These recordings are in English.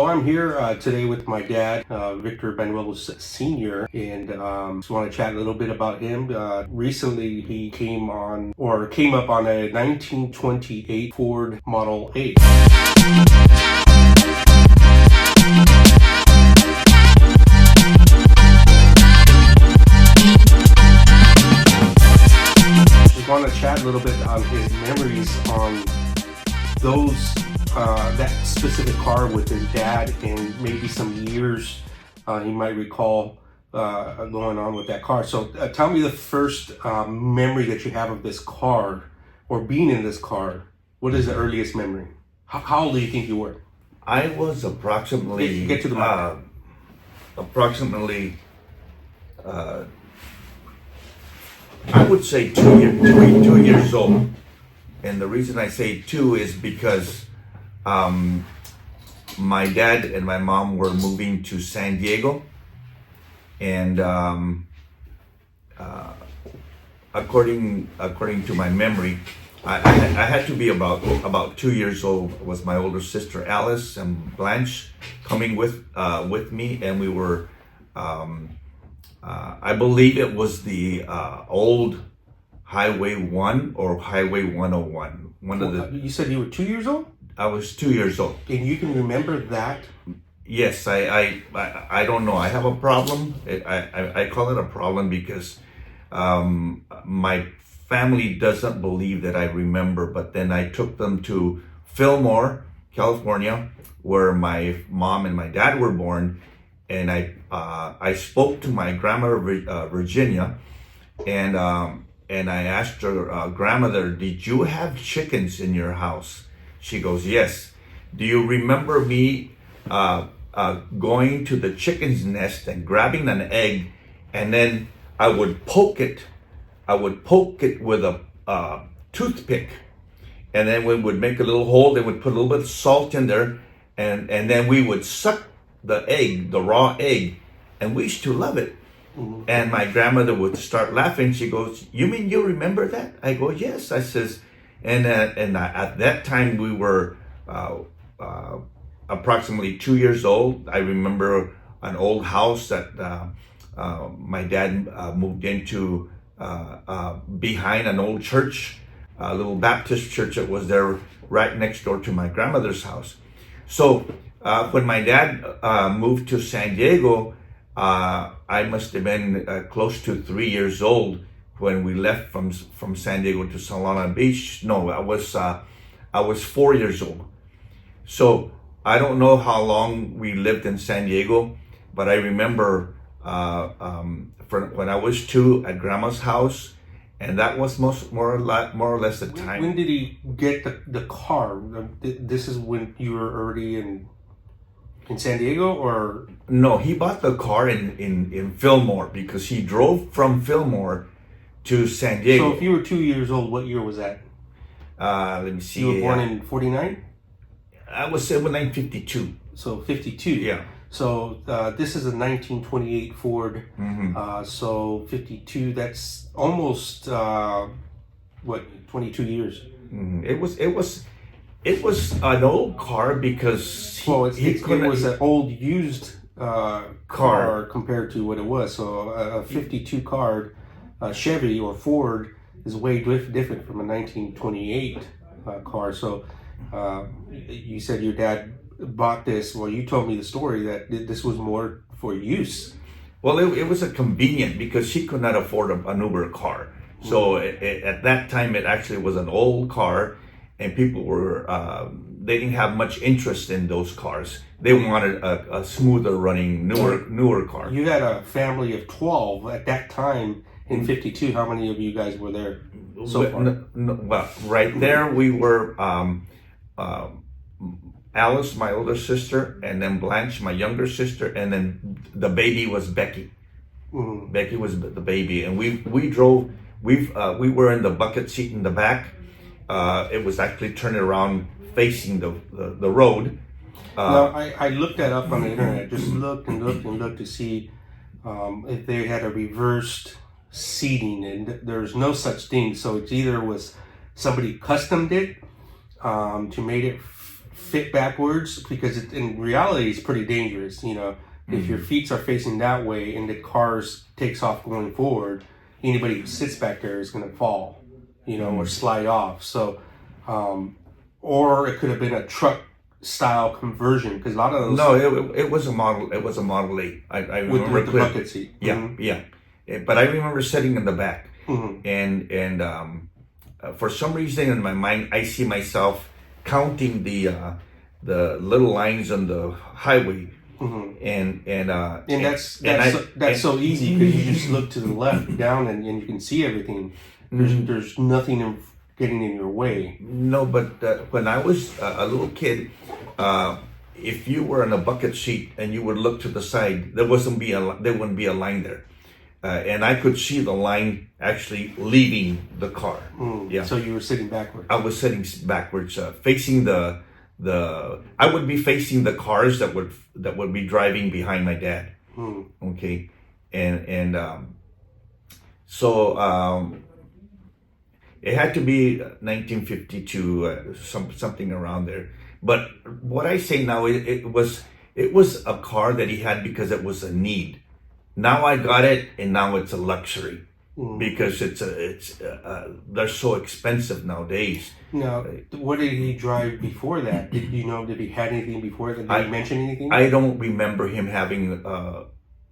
So I'm here today with my dad, Victor Banuelos Sr., and just want to chat a little bit about him. Recently, he came up on a 1928 Ford Model 8. Just want to chat a little bit on his memories on those that specific car with his dad, and maybe some years he might recall going on with that car. So tell me the first memory that you have of this car or being in this car. What is the earliest memory? How old do you think you were? I was approximately Get to the mic. Approximately I would say 2 years old. And the reason I say two is because my dad and my mom were moving to San Diego, and according to my memory, I had to be about 2 years old. It was my older sister Alice and Blanche coming with me, and we were I believe it was the old Highway 1 or Highway 101. One of the. You said you were 2 years old? I was 2 years old. And you can remember that? Yes, I don't know. I have a problem. I call it a problem because my family doesn't believe that I remember. But then I took them to Fillmore, California, where my mom and my dad were born, and I spoke to my grandmother Virginia, and I asked her, grandmother, did you have chickens in your house? She goes, yes. Do you remember me going to the chicken's nest and grabbing an egg, and then I would poke it with a toothpick, and then we would make a little hole, they would put a little bit of salt in there, and then we would suck the egg, the raw egg, and we used to love it. Mm-hmm. And my grandmother would start laughing. She goes, you mean you remember that? I go, yes. I says, and at that time we were approximately 2 years old. I remember an old house that my dad moved into behind an old church, a little Baptist church that was there right next door to my grandmother's house. So when my dad moved to San Diego, I must have been close to 3 years old when we left from San Diego to Solana Beach. No, I was 4 years old. So I don't know how long we lived in San Diego, but I remember when I was 2 at Grandma's house, and that was more or less the time. When did he get the car? This is when you were already in San Diego, or? No, he bought the car in Fillmore, because he drove from Fillmore to San Diego. So if you were 2 years old, what year was that? Let me see. You were born in 49? I was 1952. So 52. Yeah. So this is a 1928 Ford. Mm-hmm. So 52. That's almost 22 years. Mm-hmm. It was an old car because it was an old used car compared to what it was. So a 52 car Chevy or Ford is way different from a 1928 car. So you said your dad bought this. Well, you told me the story that this was more for use. Well, it was a convenient, because she could not afford an Uber car. So at that time, it actually was an old car, and people were they didn't have much interest in those cars. They wanted a smoother running, newer car. You had a family of 12 at that time in 52. How many of you guys were there so far? Well, right there we were Alice, my older sister, and then Blanche, my younger sister, and then the baby was Becky. Mm-hmm. Becky was the baby, and we drove. We were in the bucket seat in the back. It was actually turning around, facing the road. Now, I looked that up on the internet. Just looked to see if they had a reversed seating, and there's no such thing. So it's either was somebody customed it to make it fit backwards because in reality it's pretty dangerous. You know, if your feet are facing that way and the car takes off going forward, anybody who sits back there is going to fall, you know, or slide off. So, or it could have been a truck style conversion because a lot of those. No, it was a Model. It was a Model 8. I remember with the bucket seat. Yeah, yeah. But I remember sitting in the back, and for some reason in my mind, I see myself counting the little lines on the highway, and that's so easy because you just look to the left down and you can see everything. There's nothing getting in your way. No, but when I was a little kid, if you were in a bucket seat and you would look to the side, there wouldn't be a line there. And I could see the line actually leaving the car. Yeah. So you were sitting backwards. I was sitting backwards, facing I would be facing the cars that would be driving behind my dad. Okay, and so it had to be 1952, something around there. But what I say now, it was a car that he had because it was a need. Now I got it, and now it's a luxury because they're so expensive nowadays. Now, what did he drive before that? Did you know? Did he had anything before that? Did he mention anything? I don't remember him having.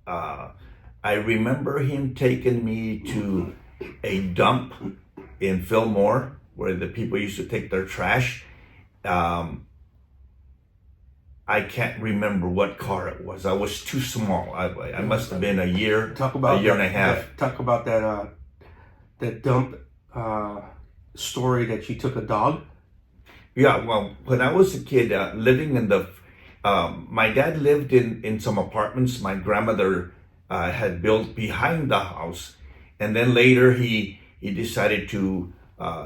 I remember him taking me to a dump in Fillmore where the people used to take their trash. I can't remember what car it was. I was too small. I must have been a year and a half. Talk about that dump story that you took a dog. Yeah, well, when I was a kid, living in my dad lived in some apartments my grandmother had built behind the house, and then later he decided to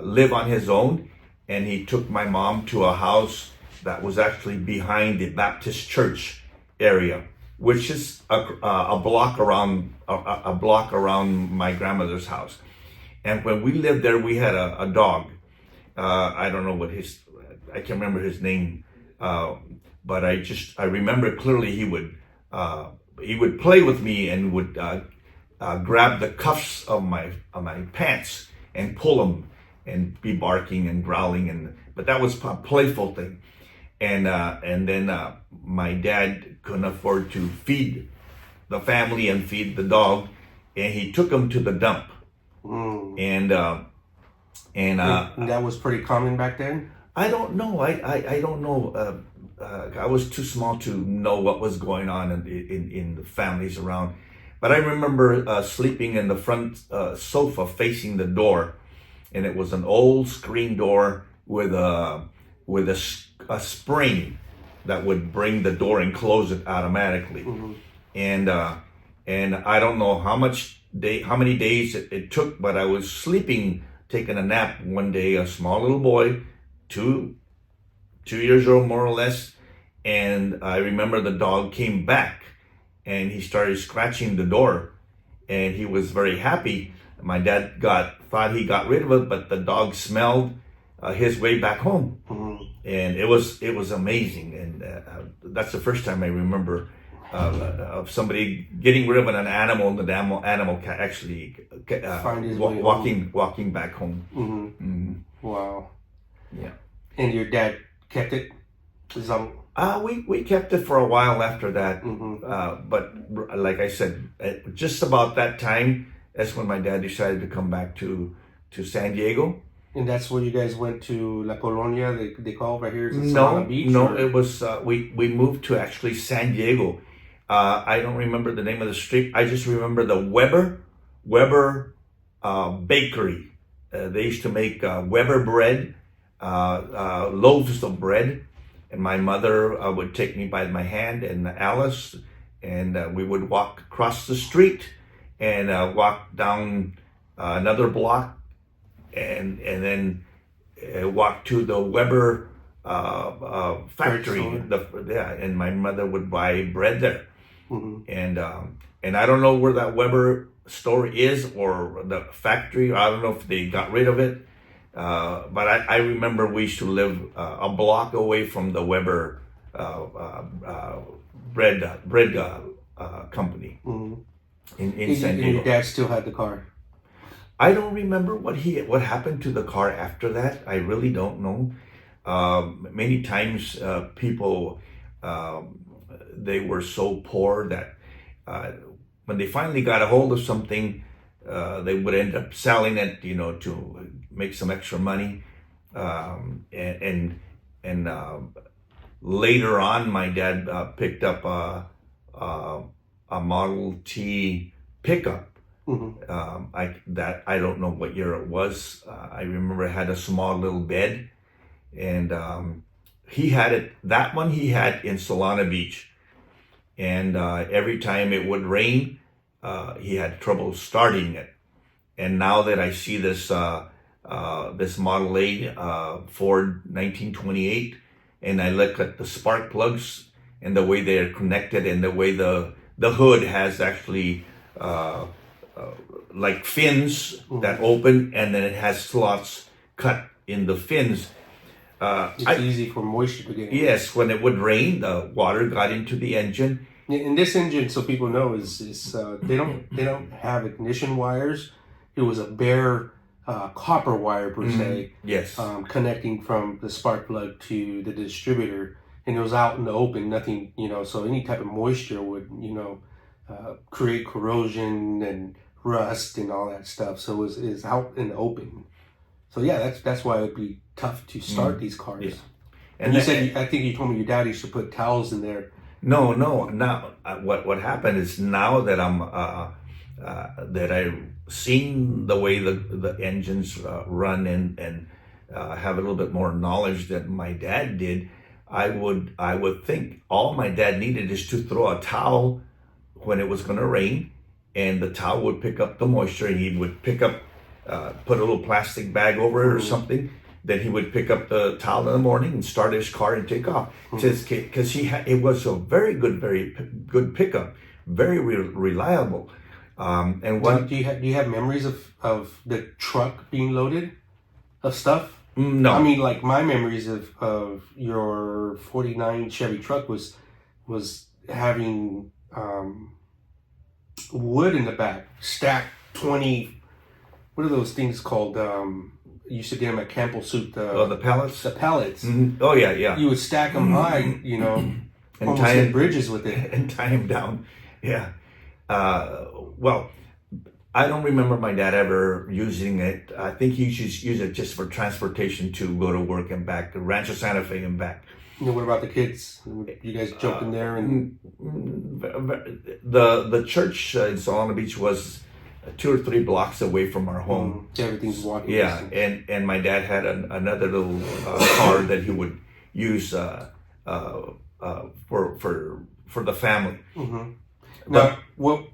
live on his own, and he took my mom to a house that was actually behind the Baptist church area, which is a block around my grandmother's house. And when we lived there, we had a dog. I don't know I can't remember his name, but I remember clearly he would play with me and would grab the cuffs of my pants and pull them and be barking and growling, but that was a playful thing. And then my dad couldn't afford to feed the family and feed the dog, and he took him to the dump. And that was pretty common back then. I don't know. I don't know. I was too small to know what was going on in the families around. But I remember sleeping in the front sofa facing the door, and it was an old screen door with a spring that would bring the door and close it automatically. And I don't know how many days it took, but I was sleeping, taking a nap one day, a small little boy, two years old more or less, and I remember the dog came back and he started scratching the door, and he was very happy. My dad thought he got rid of it, but the dog smelled his way back home, and it was amazing. And that's the first time I remember of somebody getting rid of an animal, and the animal actually walking back home. Wow. Yeah. And your dad kept it? We kept it for a while after that, but like I said, just about that time, that's when my dad decided to come back to San Diego. And that's where you guys went to La Colonia, they call over here? Beach? No, it was, we moved to actually San Diego. I don't remember the name of the street. I just remember the Weber Bakery. They used to make Weber bread, loaves of bread. And my mother would take me by my hand, and Alice, and we would walk across the street and walk down another block, and then walk to the Weber factory. And my mother would buy bread there. And I don't know where that Weber store is or the factory. I don't know if they got rid of it. But I remember we used to live a block away from the Weber bread company in San And Diego. your dad still had the car. I don't remember what happened to the car after that. I really don't know. Many times people they were so poor that when they finally got a hold of something, they would end up selling it, to make some extra money. And later on, my dad picked up a Model T pickup. I don't know what year it was. I remember it had a small little bed, and he had it. That one he had in Solana Beach, and every time it would rain, he had trouble starting it. And now that I see this this Model A Ford 1928, and I look at the spark plugs and the way they are connected, and the way the hood has actually like fins that open, and then it has slots cut in the fins. It's easy for moisture to get in. Yes, when it would rain, the water got into the engine. And this engine, so people know, is they don't have ignition wires. It was a bare copper wire per se. Yes. Connecting from the spark plug to the distributor, and it was out in the open. Nothing, so any type of moisture would, create corrosion and rust and all that stuff. So it was out in the open. So yeah, that's why it'd be tough to start these cars. Yeah. And you said, I think you told me your dad used to put towels in there. No. Now, what happened is, now that I'm that I've seen the way the engines run, and have a little bit more knowledge than my dad did, I would think all my dad needed is to throw a towel when it was going to rain, and the towel would pick up the moisture, and he would pick up, put a little plastic bag over it or something. Then he would pick up the towel in the morning and start his car and take off. Because it was a very good pickup, very reliable. And what do you have memories of the truck being loaded of stuff? No. I mean, like, my memories of your 49 Chevy truck was having wood in the back, stacked 20. What are those things called? You used to get them at Campbell Soup. The pallets. The pallets. Mm-hmm. Oh yeah. You would stack them high, and almost tie hit bridges with it, and tie them down. Yeah. Well, I don't remember my dad ever using it. I think he used to use it just for transportation to go to work and back, to Rancho Santa Fe and back. What about the kids? You guys jump in there and the church in Solana Beach was 2 or 3 blocks away from our home. Everything's walking. Yeah, and my dad had another little car that he would use for the family. Mm-hmm. Now, what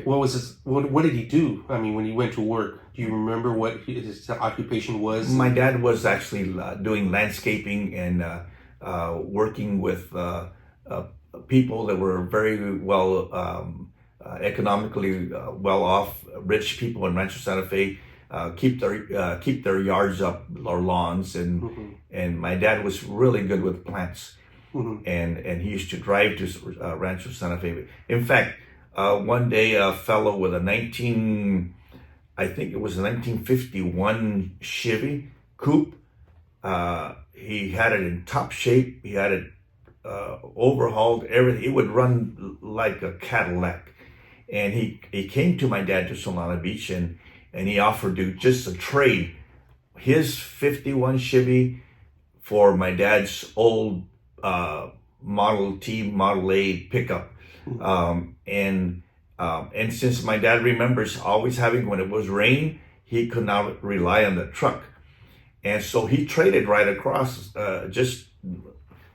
was his? What did he do? I mean, when he went to work, do you remember what his occupation was? My dad was actually doing landscaping and working with people that were very well economically well off, rich people in Rancho Santa Fe. Keep their yards up, or lawns, and my dad was really good with plants. And he used to drive to Rancho Santa Fe. In fact, one day a fellow with a 1951 Chevy coupe, he had it in top shape. He had it overhauled, everything. It would run like a Cadillac. And he came to my dad to Solana Beach, and he offered to just trade his 51 Chevy for my dad's old Model T, Model A pickup. And since my dad remembers always having, when it was rain, he could not rely on the truck. And so he traded right across, just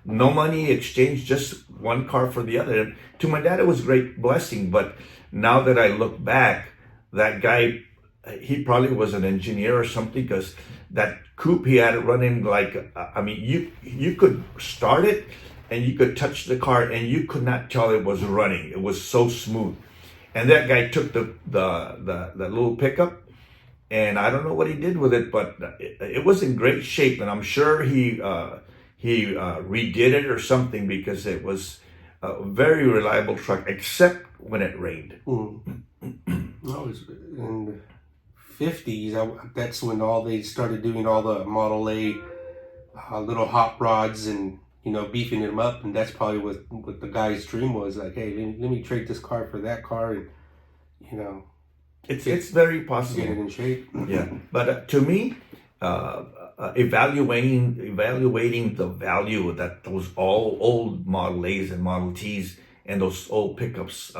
no money exchange, just one car for the other. And to my dad, it was a great blessing. But now that I look back, that guy, he probably was an engineer or something, because that coupe, he had it running like, I mean, you could start it and you could touch the car and you could not tell it was running. It was so smooth. And that guy took the little pickup and I don't know what he did with it, but it was in great shape, and I'm sure he redid it or something, because it was a very reliable truck, except when it rained. No, it was in the 50s. That's when they started doing all the Model A little hot rods and beefing them up, and that's probably what the guy's dream was. Like, hey, let me trade this car for that car, and it's very get possible. it in shape. Yeah, but to me, evaluating the value that those all old Model A's and Model T's and those old pickups,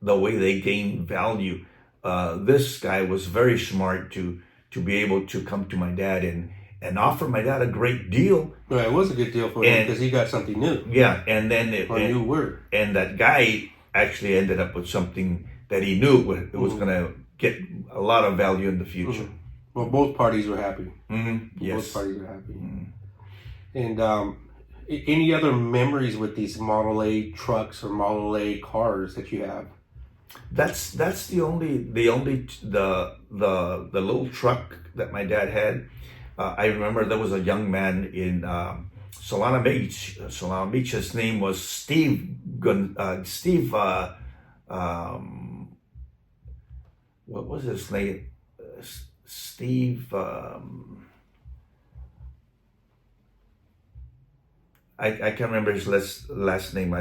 the way they gain value, this guy was very smart to be able to come to my dad and offer my dad a great deal. Right, it was a good deal for him because he got something new. Yeah, and then New word. And that guy actually ended up with something that he knew it was going to get a lot of value in the future. Well, both parties were happy. Yes. Both parties were happy. And any other memories with these Model A trucks or Model A cars that you have? That's the little truck that my dad had. I remember there was a young man in Solana Beach. His name was Steve. What was his name? Steve. I can't remember his last name.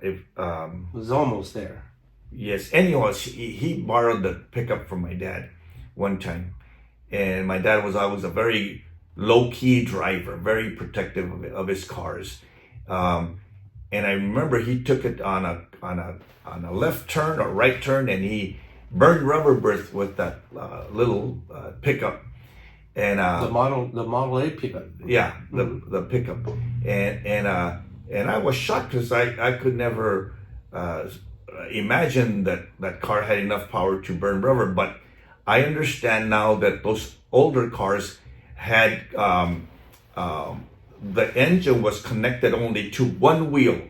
It was almost there. Yes. Anyways, he borrowed the pickup from my dad one time, and my dad was always a very low-key driver, very protective of his cars. And I remember he took it on a left turn or right turn, and he burned rubber with that little pickup. And the Model A pickup. Yeah, the pickup, and I was shocked because I could never imagine that car had enough power to burn rubber. But I understand now that those older cars had the engine was connected only to one wheel.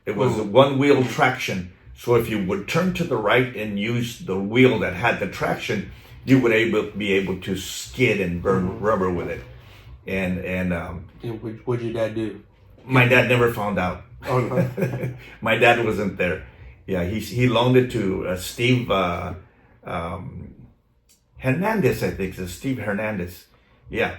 It was a one wheel traction. So if you would turn to the right and use the wheel that had the traction, you would be able to skid and burn rubber with it. And what'd your dad do? My dad never found out. Oh, no. My dad wasn't there. Yeah, he loaned it to Steve Hernandez, I think. So Steve Hernandez. Yeah,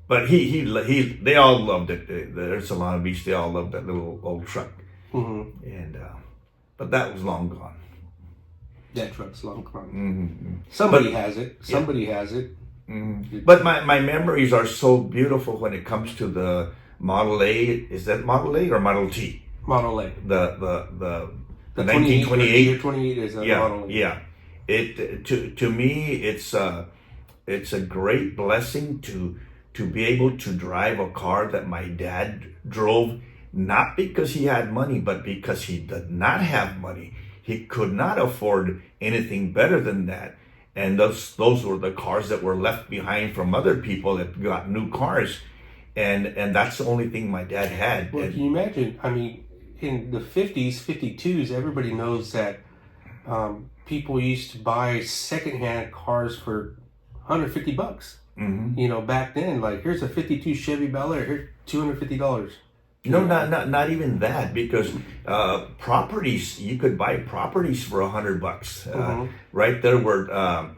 but they all loved it. There's Solana Beach. They all loved that little old truck. But that was long gone. That truck's long gone. Somebody has it. Somebody has it. But my memories are so beautiful when it comes to the Model A. Is that Model A or Model T? Model A. The 1928. Year 28 is a Model A. Yeah. It to me it's a great blessing to be able to drive a car that my dad drove, not because he had money, but because he did not have money. He could not afford anything better than that. And those were the cars that were left behind from other people that got new cars. And that's the only thing my dad had. Well, can you imagine? I mean, in the 50s, 52s, everybody knows that people used to buy secondhand cars for $150. Back then, like, here's a 52 Chevy Bel Air, here's $250. No, not even that, because properties, you could buy properties for $100. Right there were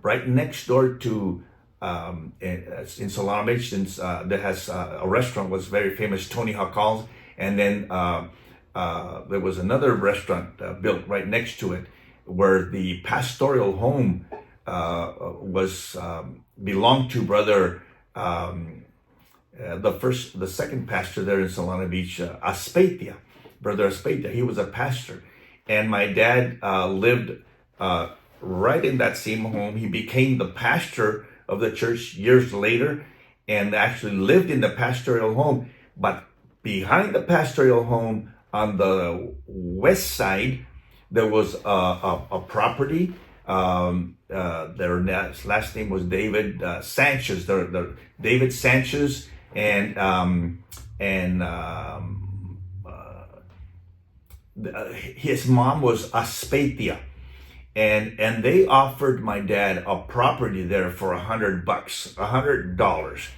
right next door to in Solana Beach, since that has a restaurant was very famous, Tony Hawkall's, and then there was another restaurant built right next to it, where the pastoral home was belonged to brother the second pastor there in Solana Beach, Aspeitia, brother Aspeitia. He was a pastor, and my dad lived right in that same home. He became the pastor of the church years later, and actually lived in the pastoral home. But behind the pastoral home, on the west side, there was a property. Their last name was David Sanchez. David Sanchez his mom was Aspatia, and they offered my dad a property there for $100, $100.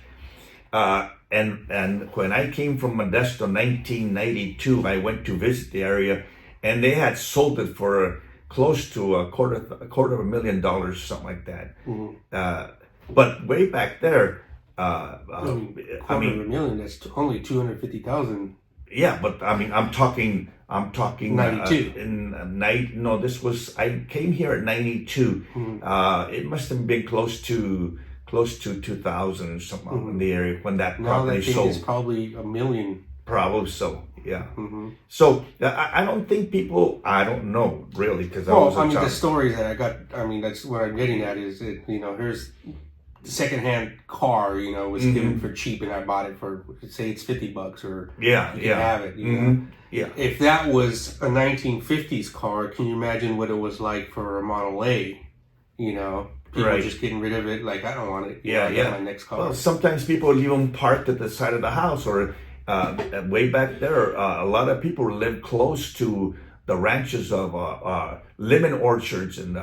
And when I came from Modesto, 1992, I went to visit the area, and they had sold it for close to a quarter of $1,000,000, something like that. But way back there, quarter of a million. That's only 250,000. Yeah, but I mean, I'm talking 92. No, this was, I came here at 92. It must have been close to 2000 or something in the area when that Now property that thing sold. is probably $1 million. Probably so, yeah. So I don't think people, I don't know really, because Well, I mean, the stories that I got, I mean, that's what I'm getting at is that, here's the secondhand car, was given for cheap, and I bought it for, say it's $50 or you can have it. Yeah. If that was a 1950s car, can you imagine what it was like for a Model A? People just getting rid of it, like, I don't want it. I got my next car. Well, sometimes people leave them parked at the side of the house, or way back there, a lot of people live close to the ranches of lemon orchards and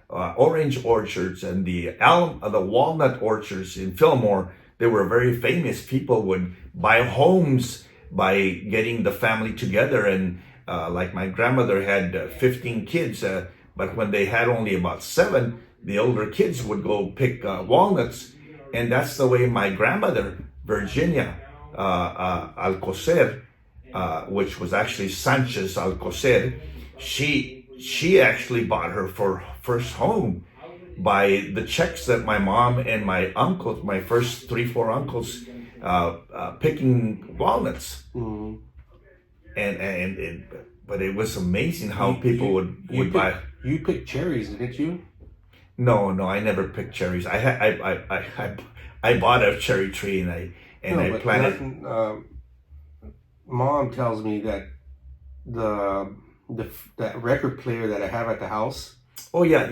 orange orchards and the walnut orchards in Fillmore. They were very famous. People would buy homes by getting the family together, and like my grandmother had 15 kids, but when they had only about 7, the older kids would go pick walnuts, and that's the way my grandmother, Virginia Alcocer, which was actually Sanchez Alcocer, she actually bought her first home by the checks that my mom and my uncles, my first 3-4 uncles, picking walnuts. But it was amazing how people would buy. You picked cherries, didn't you? No, I never picked cherries. I bought a cherry tree and I planted. Mom tells me that that record player that I have at the house. Oh yeah.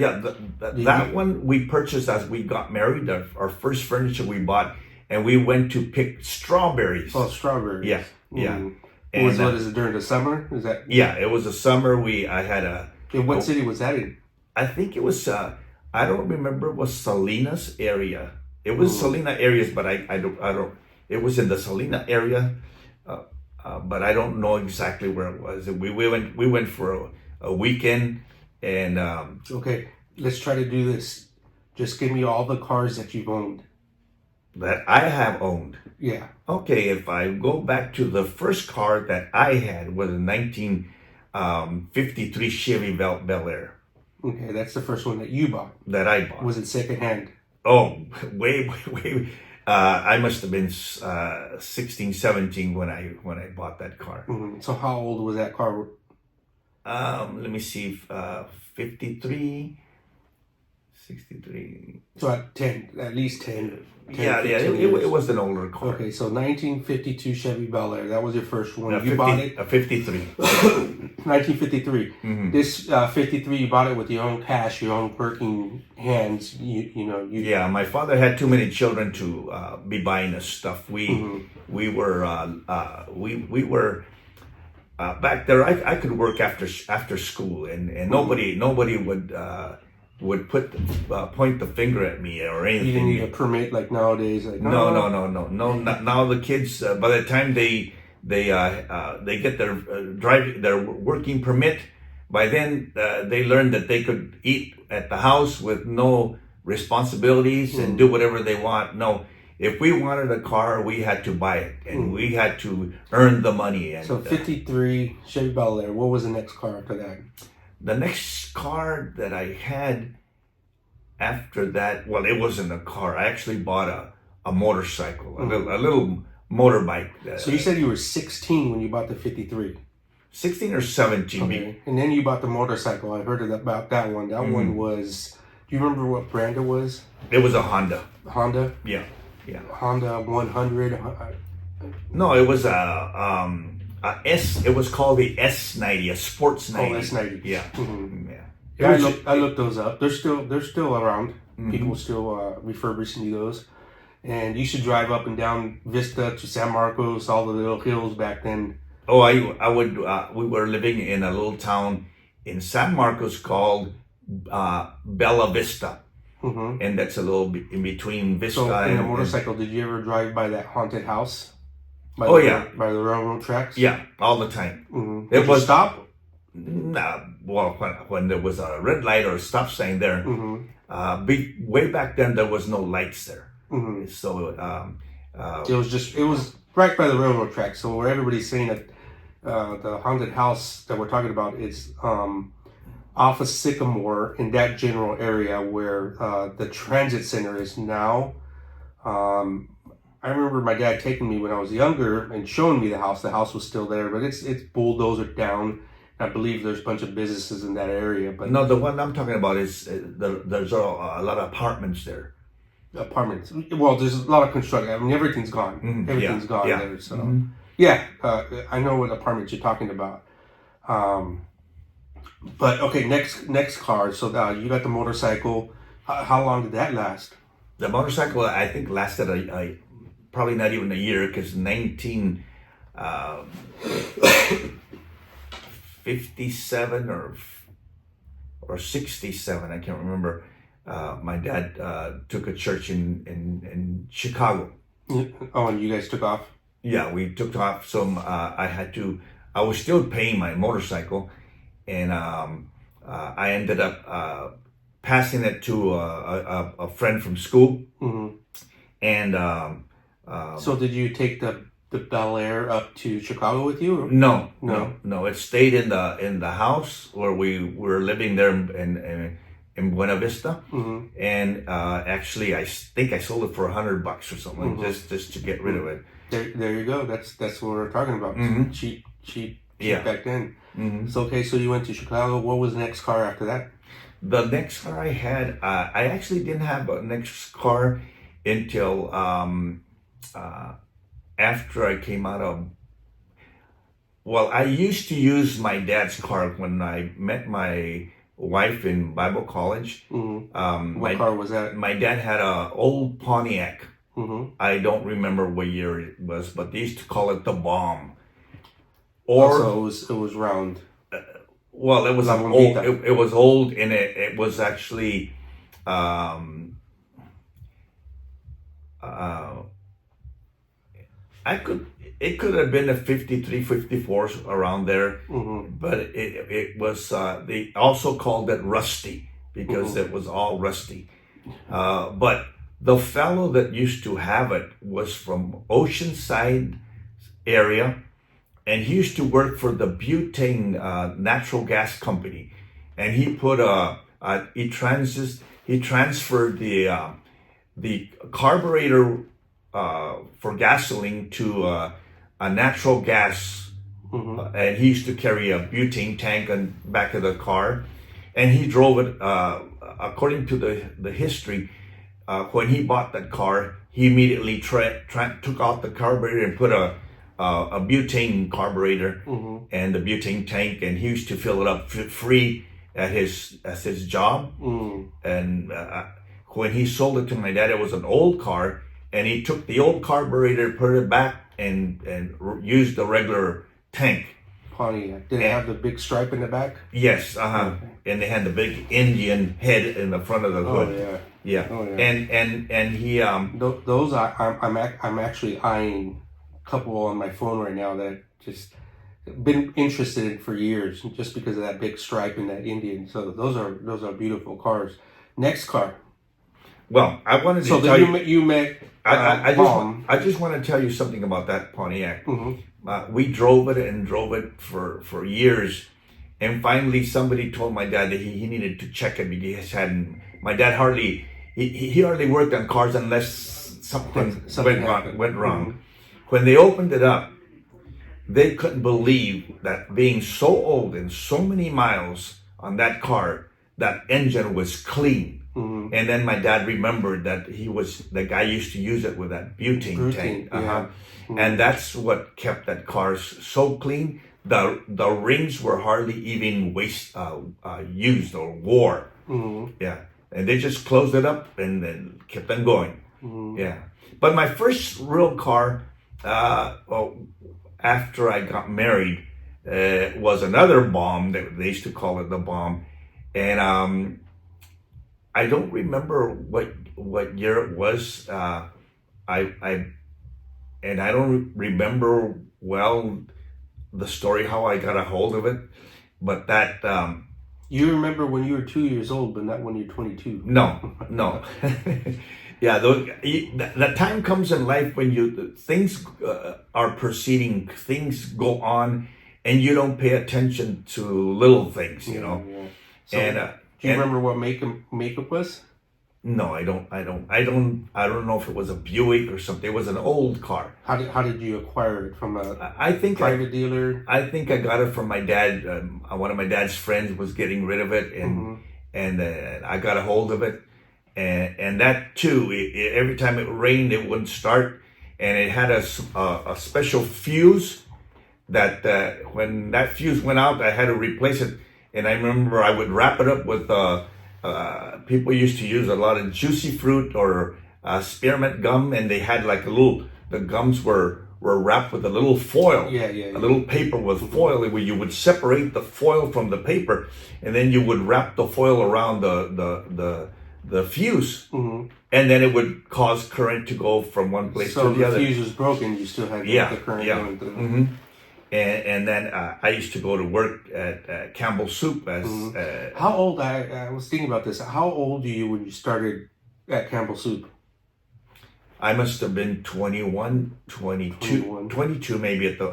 That one we purchased as we got married. Our first furniture we bought, and we went to pick strawberries. Oh, strawberries. Yeah. And what is it during the summer? Is that? Yeah, it was a summer. I had a. In what city was that in? I think it was. I don't remember. It was Salinas area. It was Salina areas, but I don't. It was in the Salina area, but I don't know exactly where it was. We went for a weekend, and okay, let's try to do this. Just give me all the cars that you've owned. That I have owned. Yeah. Okay, if I go back to the first car that I had was a 1953 Chevy Bel Air. Okay, that's the first one that you bought. That I bought. Was it secondhand? Oh, way. I must have been 16, 17 when I bought that car. So how old was that car? Let me see, 53, 63. So at least 10. It was an older car. Okay, so 1952 Chevy Bel Air. That was your first one. You 50, bought it? A 53. 1953. This 53, you bought it with your own cash, your own working hands. Yeah, my father had too many children to be buying us stuff. We were back there. I could work after school, and nobody would point the finger at me or anything. You didn't need a permit like nowadays. Like, no. Now the kids, by the time they get their working permit, by then they learn that they could eat at the house with no responsibilities and do whatever they want. No, if we wanted a car, we had to buy it, and we had to earn the money. And, so 53 Chevy Bel Air. What was the next car after that? The next car that I had after that, well, it wasn't a car. I actually bought a motorcycle, a little motorbike. So you said you were 16 when you bought the 53. 16 or 17. Okay. And then you bought the motorcycle. I heard about that one. That one was, do you remember what brand it was? It was a Honda. Honda? Yeah. Honda 100? No, it was it was called the S90, a sports 90. Oh, S90. Yeah. I looked those up. They're still around. People still refurbishing those. And you should drive up and down Vista to San Marcos, all the little hills back then. Oh, I would. We were living in a little town in San Marcos called Bella Vista, Mm-hmm. and that's a little bit in between Vista So in a and. motorcycle, did you ever drive by that haunted house by Oh yeah, by the railroad tracks? yeah, all the time. Mm-hmm. It Did you was stop? nah, well when there was a red light or a stop sign there. Mm-hmm. Way back then there was no lights there, Mm-hmm. so It was right by the railroad tracks. So where everybody's saying that the haunted house that we're talking about is off of Sycamore in that general area where the transit center is now. Um, I remember my dad taking me when I was younger and showing me the house. The house was still there, but it's bulldozed down. I believe there's a bunch of businesses in that area, but no, the one I'm talking about is there's a lot of apartments there. apartments. Well, there's a lot of construction. I mean, everything's gone. Everything's gone yeah. there. So yeah, I know what apartments you're talking about. But okay, next car. So you got the motorcycle. How long did that last? The motorcycle I think lasted a probably not even a year because 1957 or 67, I can't remember. My dad took a church in Chicago. Oh, and you guys took off. Yeah, we took off. So I was still paying my motorcycle, and I ended up passing it to a friend from school. Mm-hmm. And So did you take the Bel Air up to Chicago with you? no, No. it stayed in the house where we were living there in Buena Vista. Mm-hmm. And actually, I think I sold it for $100 or something, just to get rid of it. There you go. That's what we're talking about. Cheap Yeah. back then. So okay, so you went to Chicago. What was the next car after that? The next car I had, I actually didn't have a next car until after I came out of. Well, I used to use my dad's car when I met my wife in Bible college. What car was that? My dad had a old Pontiac. I don't remember what year it was, but they used to call it the Bomb. Or So it was round. well, it was La old. Bombita. It was old, and it was actually. It could have been a 53, 54 around there, but it was, they also called it rusty because it was all rusty. But the fellow that used to have it was from Oceanside area, and he used to work for the butane natural gas company, and he put he transferred the carburetor for gasoline to a natural gas, and he used to carry a butane tank on back of the car, and he drove it. According to the history, when he bought that car, he immediately took out the carburetor and put a butane carburetor and the butane tank, and he used to fill it up free at his job. And when he sold it to my dad, it was an old car, and he took the old carburetor, put it back, and used the regular tank. Pontiac. Did it have the big stripe in the back? Yes, Okay. And they had the big Indian head in the front of the hood. Oh yeah. Yeah. Oh, yeah. And he Those I'm actually eyeing a couple on my phone right now that just been interested in for years just because of that big stripe and that Indian. So those are beautiful cars. Next car. well, I wanted to So tell then you met I Palm. just want to tell you something about that Pontiac. Mm-hmm. We drove it for years, and finally somebody told my dad that he needed to check it because my dad hardly worked on cars unless something went wrong. When they opened it up, they couldn't believe that being so old and so many miles on that car, that engine was clean. And then my dad remembered that the guy used to use it with that butane tank. Yeah. And that's what kept that car so clean. The rings were hardly even used or wore. Yeah. And they just closed it up and then kept on going. Yeah. But my first real car, after I got married was another bomb. That they used to call it the bomb, and I don't remember what year it was. I and I don't remember well the story how I got a hold of it, but that. You remember when you were 2 years old, but not when you're 22. No, no. Yeah, that time comes in life when things are proceeding, things go on, and you don't pay attention to little things, you know. Yeah. So, And do you remember what makeup was? no, I don't know if it was a Buick or something. It was an old car. How did you acquire it from a I think private dealer? I think I got it from my dad. One of my dad's friends was getting rid of it, and I got a hold of it. And that too, every time it rained, it wouldn't start, and it had a special fuse that when that fuse went out, I had to replace it. And I remember I would wrap it up with people used to use a lot of juicy fruit or spearmint gum, and they had like the gums were wrapped with a little foil, a little paper with foil, where you would separate the foil from the paper, and then you would wrap the foil around the fuse, and then it would cause current to go from one place to the other. So the fuse was broken, you still had the current going through. And then I used to go to work at Campbell Soup as... How old, I was thinking about this, how old were you when you started at Campbell Soup? I must have been 21, 22 maybe at the,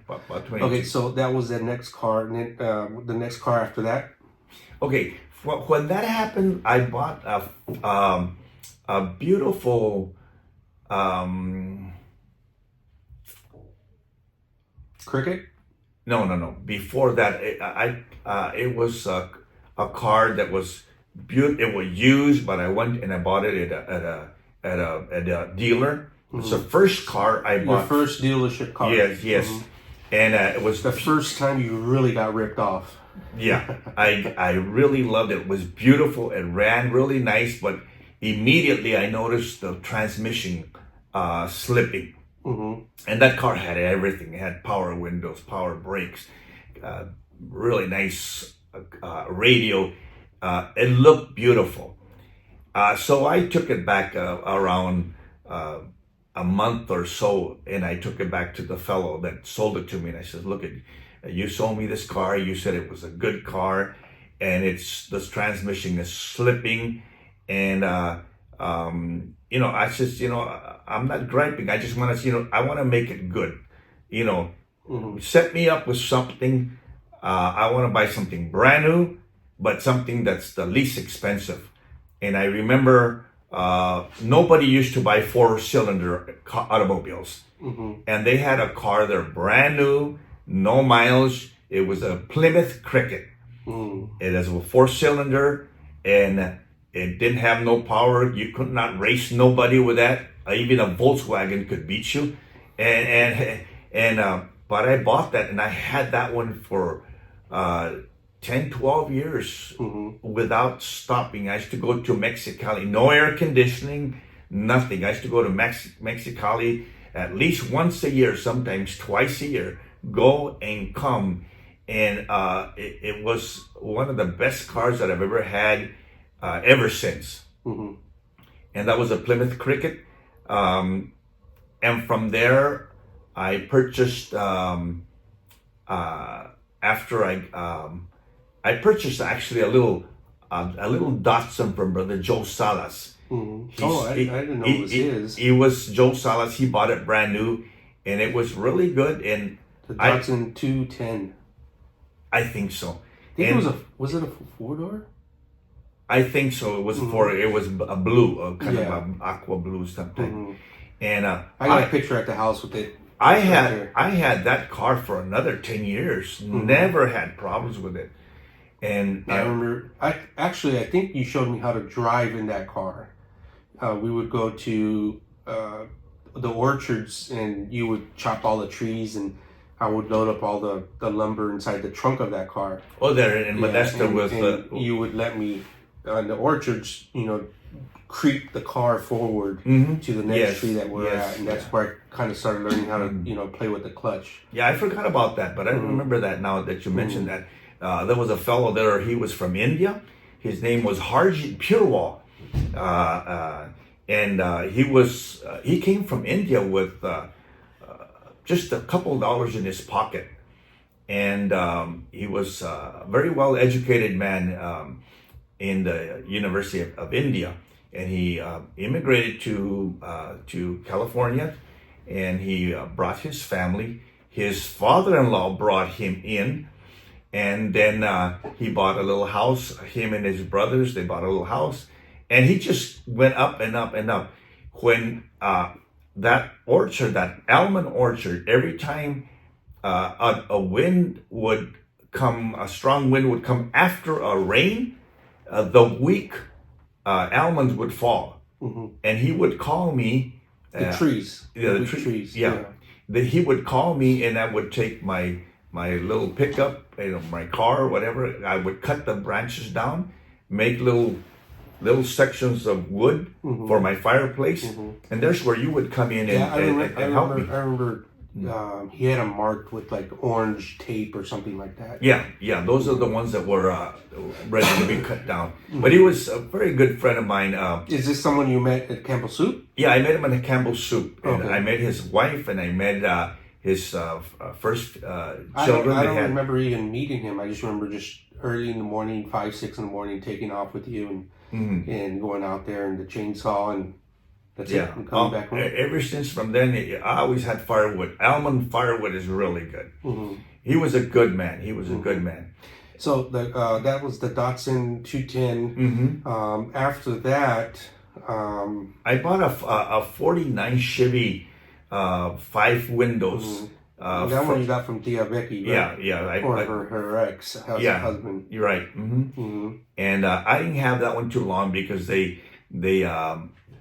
about 22. Okay, so that was the next car, and then the next car after that? Okay, when that happened, I bought a beautiful Cricket? No. Before that, it was a car that was beautiful. It was used, but I went and I bought it at a dealer. It's the first car I bought. Your first dealership car? Yes. And it was the first time you really got ripped off. Yeah, I really loved it. It was beautiful. It ran really nice, but immediately I noticed the transmission slipping. And that car had everything. It had power windows, power brakes, really nice radio. It looked beautiful. So I took it back around a month or so, and I took it back to the fellow that sold it to me. And I said, look, you sold me this car. You said it was a good car, and this transmission is slipping. And, I said, I'm not griping. I just want to, I want to make it good. Set me up with something. I want to buy something brand new, but something that's the least expensive. And I remember nobody used to buy 4-cylinder automobiles. And they had a car there, brand new, no miles. It was a Plymouth Cricket. It is a 4-cylinder, and it didn't have no power. You could not race nobody with that. Even a Volkswagen could beat you. But I bought that, and I had that one for 10, 12 years without stopping. I used to go to Mexicali, no air conditioning, nothing. I used to go to Mexicali at least once a year, sometimes twice a year, go and come. And it was one of the best cars that I've ever had ever since. And that was a Plymouth Cricket. And from there, I purchased, after I purchased actually a little Datsun from Brother Joe Salas. I didn't know it was his. It was Joe Salas. He bought it brand new, and it was really good. And the Datsun 210. I think so. Was it a 4-door? I think so. It was it was a blue, kind of an aqua blue something. And I got a picture at the house with it. I had that car for another 10 years. Never had problems with it. And I remember, I think you showed me how to drive in that car. We would go to the orchards, and you would chop all the trees, and I would load up all the lumber inside the trunk of that car. Oh, there in Modesto you would let me in the orchards, creep the car forward to the next Yes, tree that we're yes, at, and that's where I kind of started learning how to play with the clutch. Yeah, I forgot about that, but I remember that now that you mentioned that. There was a fellow there. He was from India. His name was Harjit Purewal, and he came from India with just a couple of dollars in his pocket, and he was a very well educated man in the University of India, and he immigrated to California, and he brought his family. His father-in-law brought him in, and then he bought a little house. Him and his brothers, they bought a little house, and he just went up and up and up. When that orchard, that almond orchard, every time a wind would come, a strong wind would come after a rain, the weak almonds would fall, and he would call me. The trees, Yeah, the trees. Yeah, he would call me, and I would take my little pickup, my car or whatever. I would cut the branches down, make little sections of wood for my fireplace, and there's where you would come in and help me. I remember he had them marked with like orange tape or something like that. Yeah, those are the ones that were ready to be cut down. But he was a very good friend of mine. Is this someone you met at Campbell Soup? Yeah, I met him at Campbell Soup, and Okay. I met his wife, and I met his first children. I don't they had. remember even meeting him. I just remember just early in the morning, 5, 6 in the morning, taking off with you and going out there and the chainsaw and that's it. And coming back home. Ever since from then, I always had firewood. Almond firewood is really good. He was a good man. He was a good man. So that was the Datsun 210. After that, I bought a 49 Chevy 5 windows. that one you got from Tia Becky, right? Yeah. Or her ex husband. You're right. And I didn't have that one too long because they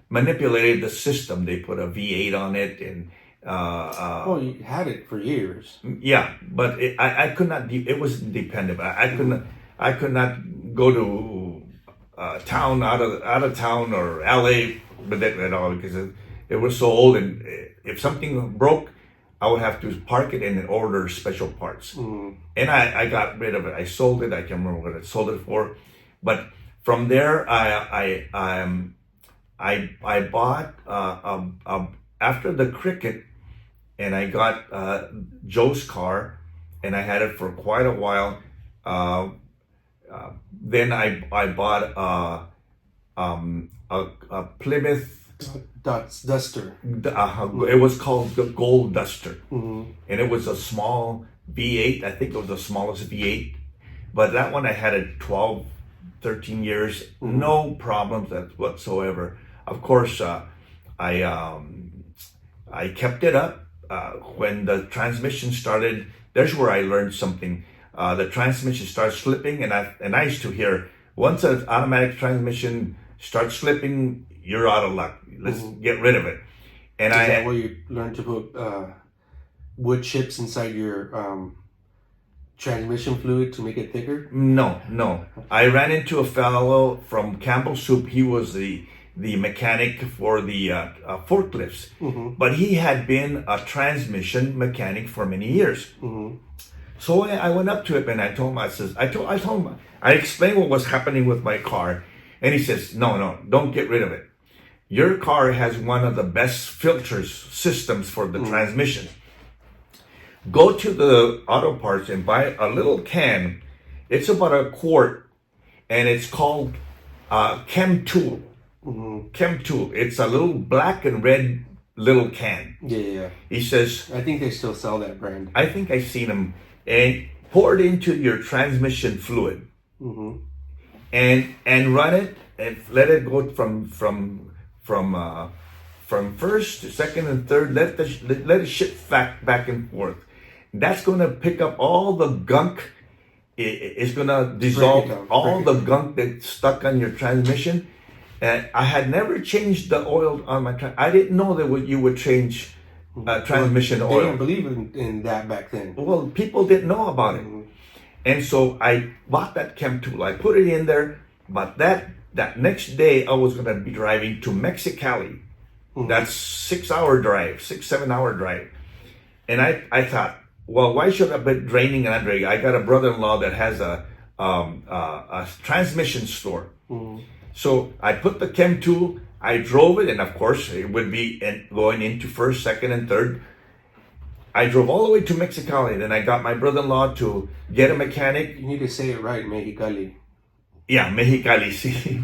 manipulated the system. They put a V8 on it, and well, you had it for years. yeah, but I could not. It wasn't dependable. I could not go to town out of town or LA with it at all because it was so old. And if something broke, I would have to park it and then order special parts. And I got rid of it. I sold it. I can't remember what I sold it for. But from there, I bought after the Cricket, and I got Joe's car, and I had it for quite a while. Then I bought a Plymouth Duster. It was called the Gold Duster, and it was a small V8. I think it was the smallest V8, but that one I had it 12, 13 years, no problems whatsoever. Of course, I kept it up. When the transmission started, there's where I learned something. The transmission started slipping, and I used to hear, once an automatic transmission starts slipping, you're out of luck. Let's get rid of it. And Is that where you learned to put wood chips inside your transmission fluid to make it thicker? No. I ran into a fellow from Campbell Soup. He was the mechanic for the forklifts, but he had been a transmission mechanic for many years. So I went up to him and I told him, I explained what was happening with my car, and he says, no, don't get rid of it. Your car has one of the best filters systems for the transmission. Go to the auto parts and buy a little can. It's about a quart, and it's called Chem Tool. Chem Tool. It's a little black and red little can. Yeah. He says, I think they still sell that brand. I think I've seen them. And pour it into your transmission fluid, and run it and let it go from first to second and third. Let it shift back and forth. That's going to pick up all the gunk. It's going to dissolve all the gunk that's stuck on your transmission. And I had never changed the oil on my I didn't know that you would change transmission oil. They didn't believe in that back then. Well, people didn't know about it. And so I bought that Chem Tool. I put it in there, but that that next day I was going to be driving to Mexicali. That's 6-hour drive, 7-hour drive. And I thought, well, why should I be draining and undraining? I got a brother-in-law that has a transmission store. So I put the Chem 2, I drove it, and of course it would be going into first, second, and third. I drove all the way to Mexicali. Then I got my brother-in-law to get a mechanic. You need to say it right, Mexicali. Yeah, Mexicali, see.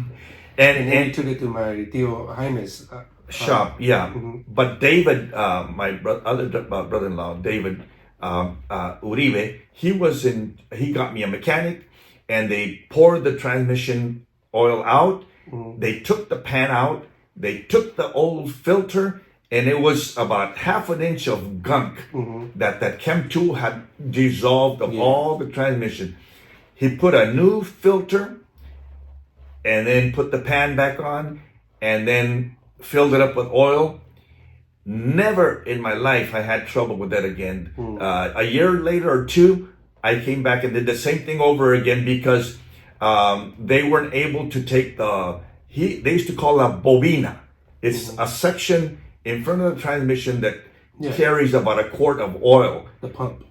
And then you took it to my tío Jaime's shop, yeah. But David, my other brother-in-law, David Uribe, he got me a mechanic, and they poured the transmission oil out. They took the pan out. They took the old filter, and it was about half an inch of gunk that Chem 2 had dissolved of all the transmission. He put a new filter, and then put the pan back on, and then filled it up with oil. Never in my life I had trouble with that again. A year later or two, I came back and did the same thing over again because they weren't able to take they used to call it bobina. It's a section in front of the transmission that carries about a quart of oil. The pump.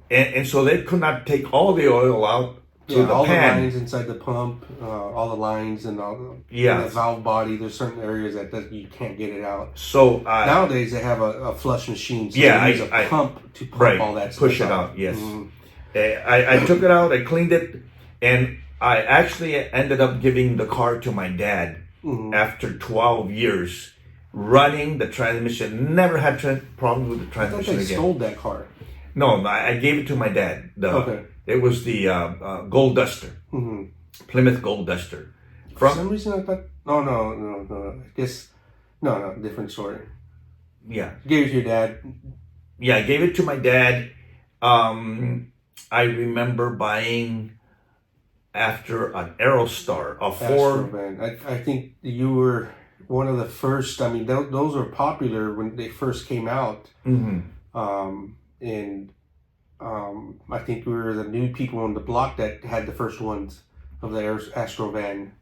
And so they could not take all the oil out to the all pan. The lines inside the pump, all the lines and all the valve body. There's certain areas that you can't get it out. So nowadays they have a flush machine. So they use a pump to pump all that stuff push it out. Yes. I took it out. I cleaned it, and I actually ended up giving the car to my dad after 12 years running the transmission. Never had problems with the transmission I thought they again. stole that car. No, I gave it to my dad. It was the Gold Duster, Plymouth Gold Duster. For some reason I thought, no. I guess, no, different story. Yeah. Gave it to your dad. Yeah, I gave it to my dad. I remember buying after an Aerostar, a Ford. I think you were one of the first. I mean, those were popular when they first came out. I think we were the new people on the block that had the first ones of the Astro van.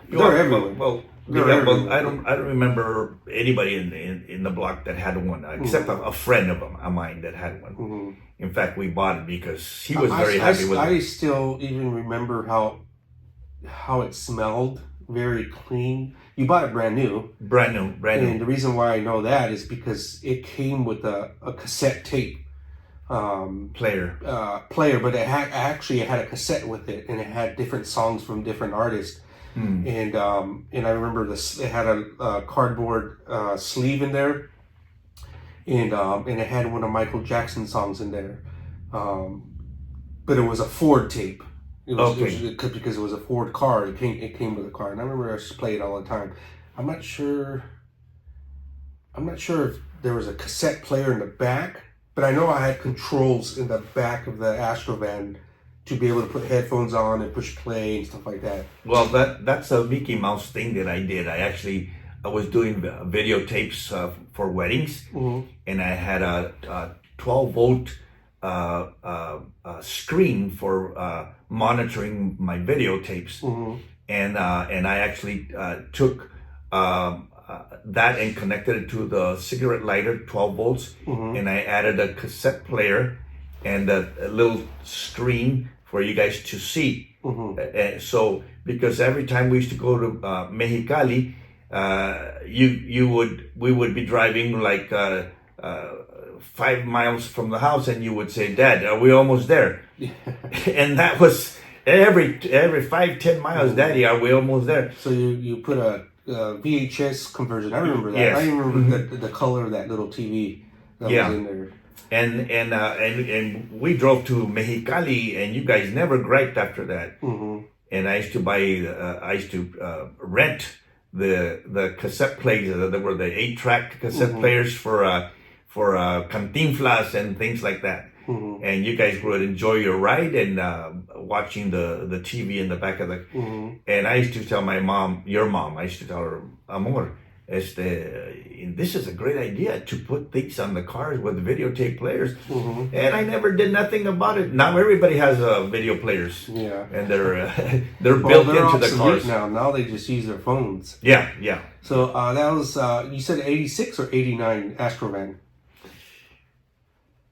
They're everywhere. Well, I don't remember anybody in the block that had one except a friend of mine that had one. In fact, we bought it because he was very happy with it. I still even remember how it smelled, very clean. You bought it brand new. Brand new. And the reason why I know that is because it came with a cassette tape. Player, but it actually had a cassette with it, and it had different songs from different artists. And I remember it had a cardboard sleeve in there, and it had one of Michael Jackson's songs in there. But it was a Ford tape. Because it was a Ford car. It came with a car, and I remember I used to play it all the time. I'm not sure if there was a cassette player in the back. But I know I had controls in the back of the Astrovan to be able to put headphones on and push play and stuff like that. Well, that's a Mickey Mouse thing that I did. I was doing videotapes for weddings, and I had a 12-volt screen for monitoring my videotapes, and I actually took that and connected it to the cigarette lighter, 12 volts, and I added a cassette player and a little screen for you guys to see. So, because every time we used to go to Mexicali, we would be driving like 5 miles from the house, and you would say, "Dad, are we almost there?" And that was every 5-10 miles, "Daddy, are we almost there?" So you put a VHS conversion. I remember that. Yes. I remember the color of that little TV that was in there. And we drove to Mexicali, and you guys never griped after that. And I used to rent the cassette players. There were the 8-track cassette players for Cantinflas and things like that. And you guys would enjoy your ride and watching the TV in the back of the. And I used to tell my mom, your mom, I used to tell her, "Amor, this is a great idea to put things on the cars with videotape players. Mm-hmm. And I never did nothing about it. Now everybody has video players. Yeah. And they're built they're into the cars. now. Now they just use their phones. Yeah, yeah. So that was, you said 86 or 89 Astrovan?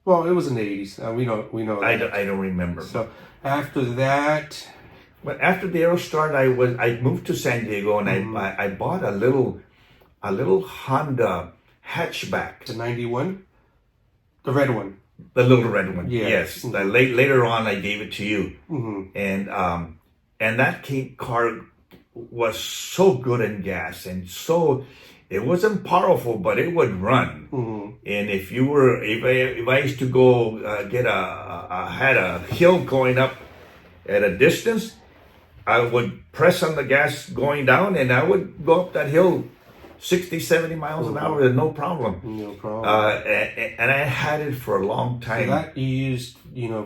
Well, it was in the 80s. We know that. I don't remember. So after that... But after the Aerostart, I moved to San Diego, and I bought a little Honda hatchback. The 91? The red one? The little red one. Yeah. Yes. Mm-hmm. Later on, I gave it to you. Mm-hmm. And that car was so good in gas, and it wasn't powerful, but it would run. Mm-hmm. And if I used to go had a hill going up at a distance, I would press on the gas going down, and I would go up that hill 60, 70 miles an hour, no problem. No problem. And I had it for a long time. So that you used,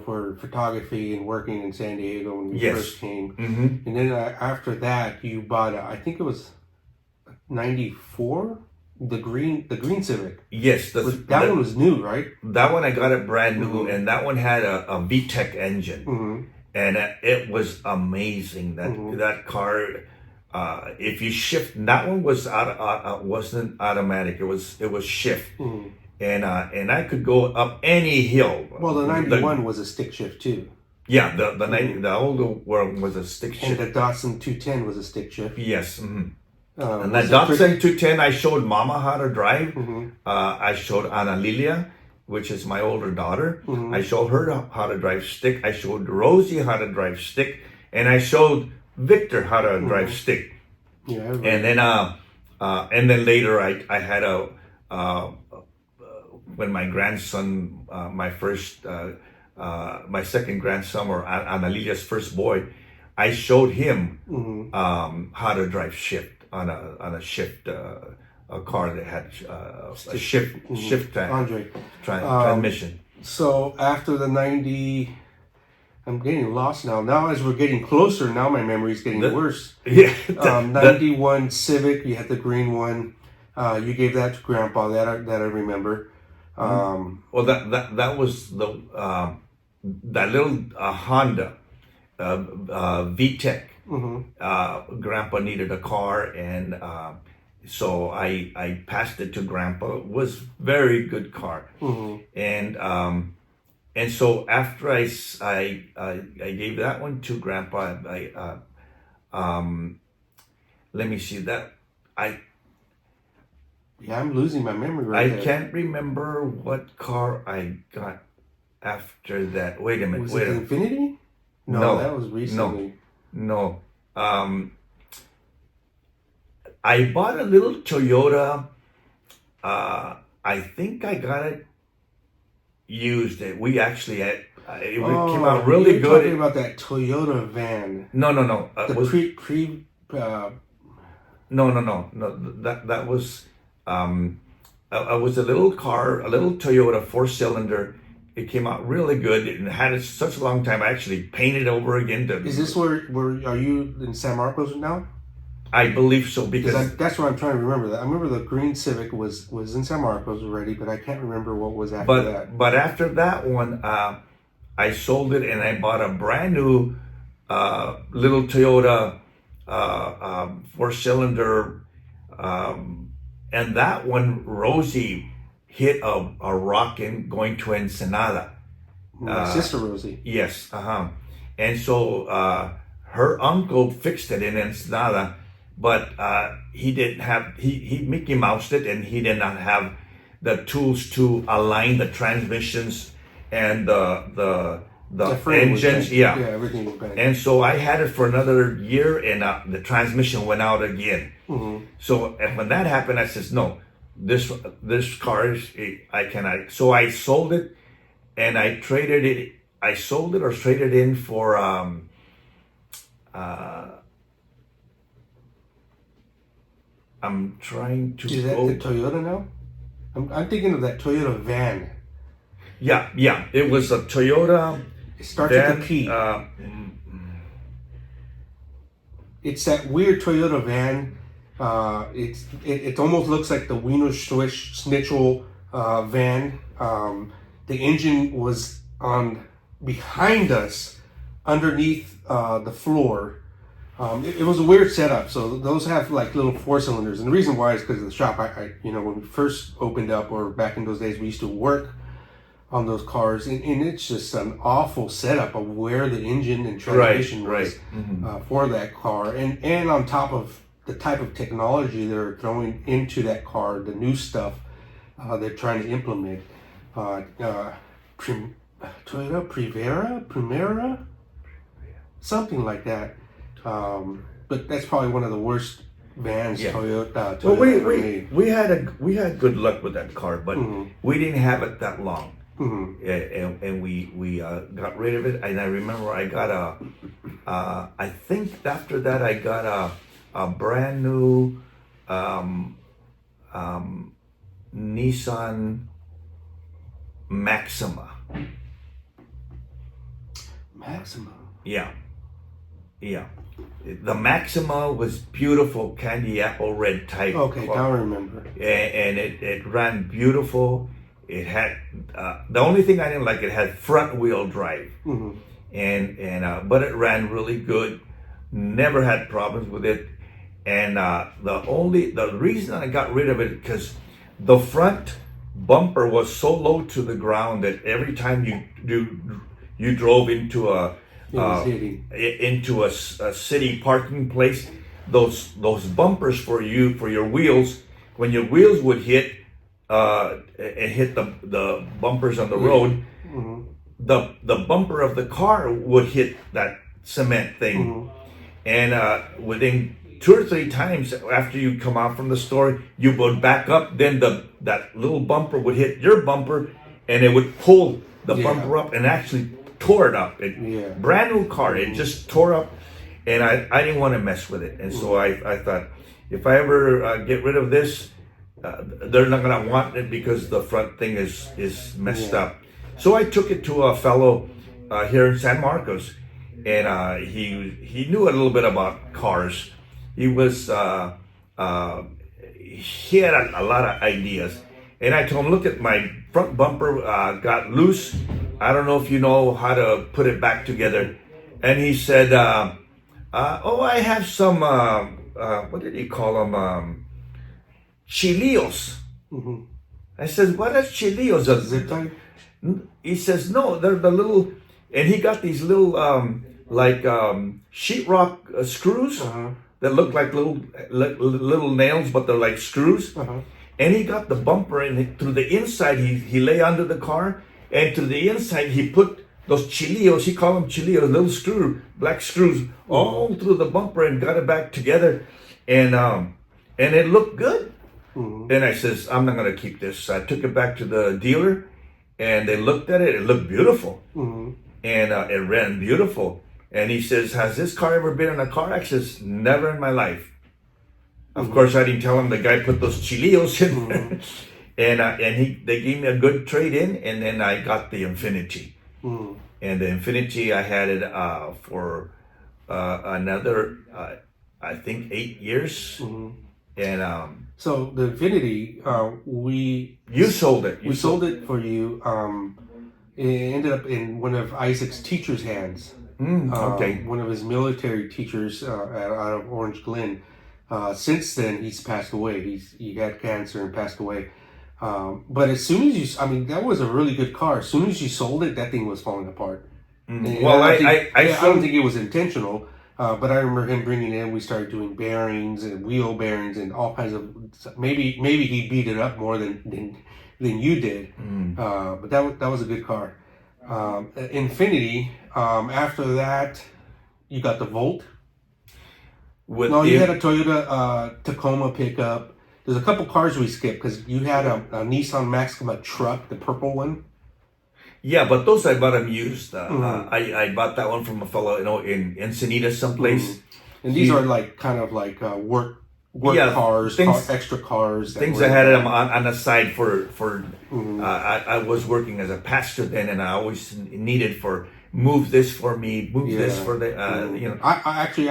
for photography and working in San Diego when you first came. Mm-hmm. And then after that, you bought I think it was 94, the green Civic. Yes, that one was new, right? That one I got it brand new, Mm-hmm. and that one had a VTEC engine. Mm-hmm. And it was amazing. That car, if you shift, that one was wasn't automatic. It was shift, and I could go up any hill. Well, the 91 was a stick shift too. Yeah, the older one was a stick shift. And the Datsun 210 was a stick shift. Yes. Mm-hmm. And Was that it Datsun 210, I showed Mama how to drive. Mm-hmm. I showed Ana Lilia, which is my older daughter. Mm-hmm. I showed her how to drive stick. I showed Rosie how to drive stick, and I showed Victor how to drive stick. Yeah. And then later I had when my grandson, my second grandson, or Analilia's first boy, I showed him how to drive shift on a shift. A car that had a shift Andre. transmission. So after the 90, I'm getting lost now. Now as we're getting closer, now my memory's getting worse. Yeah. 91 Civic, you had the green one. You gave that to Grandpa. That I remember. Well, that was that little Honda VTEC. Mm-hmm. Grandpa needed a car, and so I passed it to Grandpa. It was very good car, and so after I gave that one to Grandpa, let me see that I'm losing my memory right there. I can't remember what car I got after that. Wait a minute. Was it the Infinity? No, that was recently. No. I bought a little Toyota. I think I got it used. We actually had. It came out really you're good. Talking about that Toyota van. No. The pre. No. That was. It was a little car, a little Toyota 4-cylinder. It came out really good and had it such a long time. I actually painted over again. Is this where are you in San Marcos now? I believe so, because that's what I'm trying to remember. That I remember the green Civic was in San Marcos already, but I can't remember what was after that. But after that one, I sold it and I bought a brand new little Toyota 4-cylinder, and that one Rosie hit a rock in going to Ensenada. My sister Rosie. Yes, and so her uncle fixed it in Ensenada, but he didn't have he Mickey Moused it, and he did not have the tools to align the transmissions and the engines. Yeah, everything was bad. And so I had it for another year, and the transmission went out again. So when that happened, I says, no, this car is, I cannot. So I sold it, and I traded it. I sold it or traded in for I'm trying to. Is that the Toyota now? I'm thinking of that Toyota van. Yeah. It was a Toyota. It starts with a P. It's that weird Toyota van It almost looks like the Wiener Schnitzel van. The engine was on behind us, underneath the floor. It was a weird setup. So those have like little 4 cylinders, and the reason why is because of the shop. When we first opened up, or back in those days, we used to work on those cars, and it's just an awful setup of where the engine and transmission was for that car, and on top of the type of technology they're throwing into that car, the new stuff they're trying to implement. Toyota Primera, something like that. But that's probably one of the worst vans Toyota Well, ever made. we had good luck with that car, but we didn't have it that long. And we got rid of it. And I remember I got I think after that I got a brand new Nissan Maxima. Yeah. The Maxima was beautiful, candy apple red type. Okay, car. now I remember. And it ran beautiful. It had the only thing I didn't like, it had front wheel drive, and but it ran really good. Never had problems with it. And the reason I got rid of it because the front bumper was so low to the ground that every time you drove into a city parking place, those bumpers for your wheels, when your wheels would hit and hit the bumpers on the road, the bumper of the car would hit that cement thing, and within 2 or 3 times after you come out from the store, you would back up, then that little bumper would hit your bumper, and it would pull the bumper up and actually tore it up. Brand new car, it just tore up, and I didn't want to mess with it, and so I thought, if I ever get rid of this, they're not gonna want it because the front thing is messed up. So I took it to a fellow here in San Marcos, and he knew a little bit about cars. He was he had a lot of ideas, and I told him, look, at my front bumper got loose. I don't know if you know how to put it back together. And he said, oh, I have some what did he call them? Chilillos. I said, what is chilillos? Zip tie? He says, no, they're the little, and he got these little sheetrock screws that look like little nails, but they're like screws. And he got the bumper, and through the inside, he lay under the car, and through the inside, he put those chilillos, he called them chilillos, little black screws, all through the bumper, and got it back together, and it looked good. And I says, I'm not gonna keep this. So I took it back to the dealer, and they looked at it. It looked beautiful, and it ran beautiful. And he says, has this car ever been in a car accident? I says, never in my life. Of course, I didn't tell him the guy put those chilillos in, and they gave me a good trade in, and then I got the Infinity, and the Infinity I had it for another I think 8 years, and so the Infinity, you sold it. We sold it for you. It ended up in one of Isaac's teacher's hands. One of his military teachers out of Orange Glen. Since then, he's passed away. He had cancer and passed away. But as soon as that was a really good car. As soon as you sold it, that thing was falling apart. Well, I don't think it was intentional. But I remember him bringing it in. We started doing bearings and wheel bearings and all kinds of. Maybe he beat it up more than you did. But that was a good car. Infinity. After that, you got the Volt. You had a Toyota Tacoma pickup. There's a couple cars we skipped because you had a Nissan Maxima truck, the purple one. Yeah, but those I bought them used. I bought that one from a fellow, in Encinitas someplace. And these are like kind of like work cars, extra cars. Things I had them on the side for. I was working as a pastor then, and I always needed for move this for me, this for the. I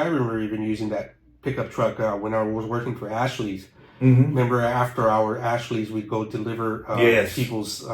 remember even using that pickup truck when I was working for Ashley's. Mm-hmm. Remember, after our Ashley's, we'd go deliver Yes. people's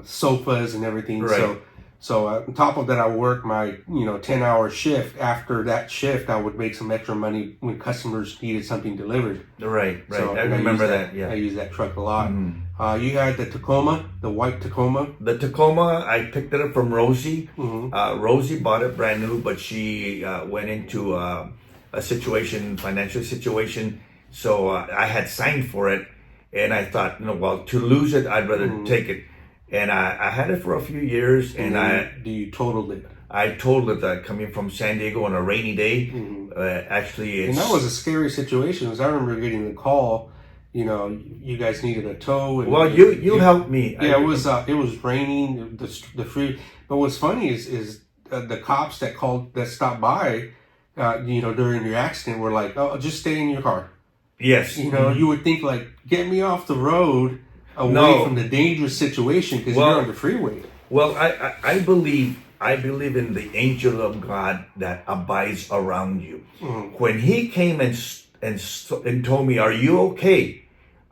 sofas and everything. Right. So on top of that, I worked my 10-hour shift. After that shift, I would make some extra money when customers needed something delivered. Right. So, I remember that. Yeah. I used that truck a lot. Mm-hmm. You had the Tacoma, the white Tacoma. The Tacoma, I picked it up from Rosie. Mm-hmm. Rosie bought it brand new, but she went into a financial situation. So I had signed for it, and I thought, to lose it, I'd rather take it. And I had it for a few years, and you totaled it? I totaled it coming from San Diego on a rainy day. Mm-hmm. Actually, and that was a scary situation, because I remember getting the call. You guys needed a tow. And well, you helped me. Yeah, it was raining. The free. But what's funny is the cops that stopped by, during your accident were like, "Oh, just stay in your car." Yes. You would think, like, get me off the road, away from the dangerous situation, because you're on the freeway. Well, I believe in the angel of God that abides around you. Mm-hmm. When he came and told me, "Are you okay?"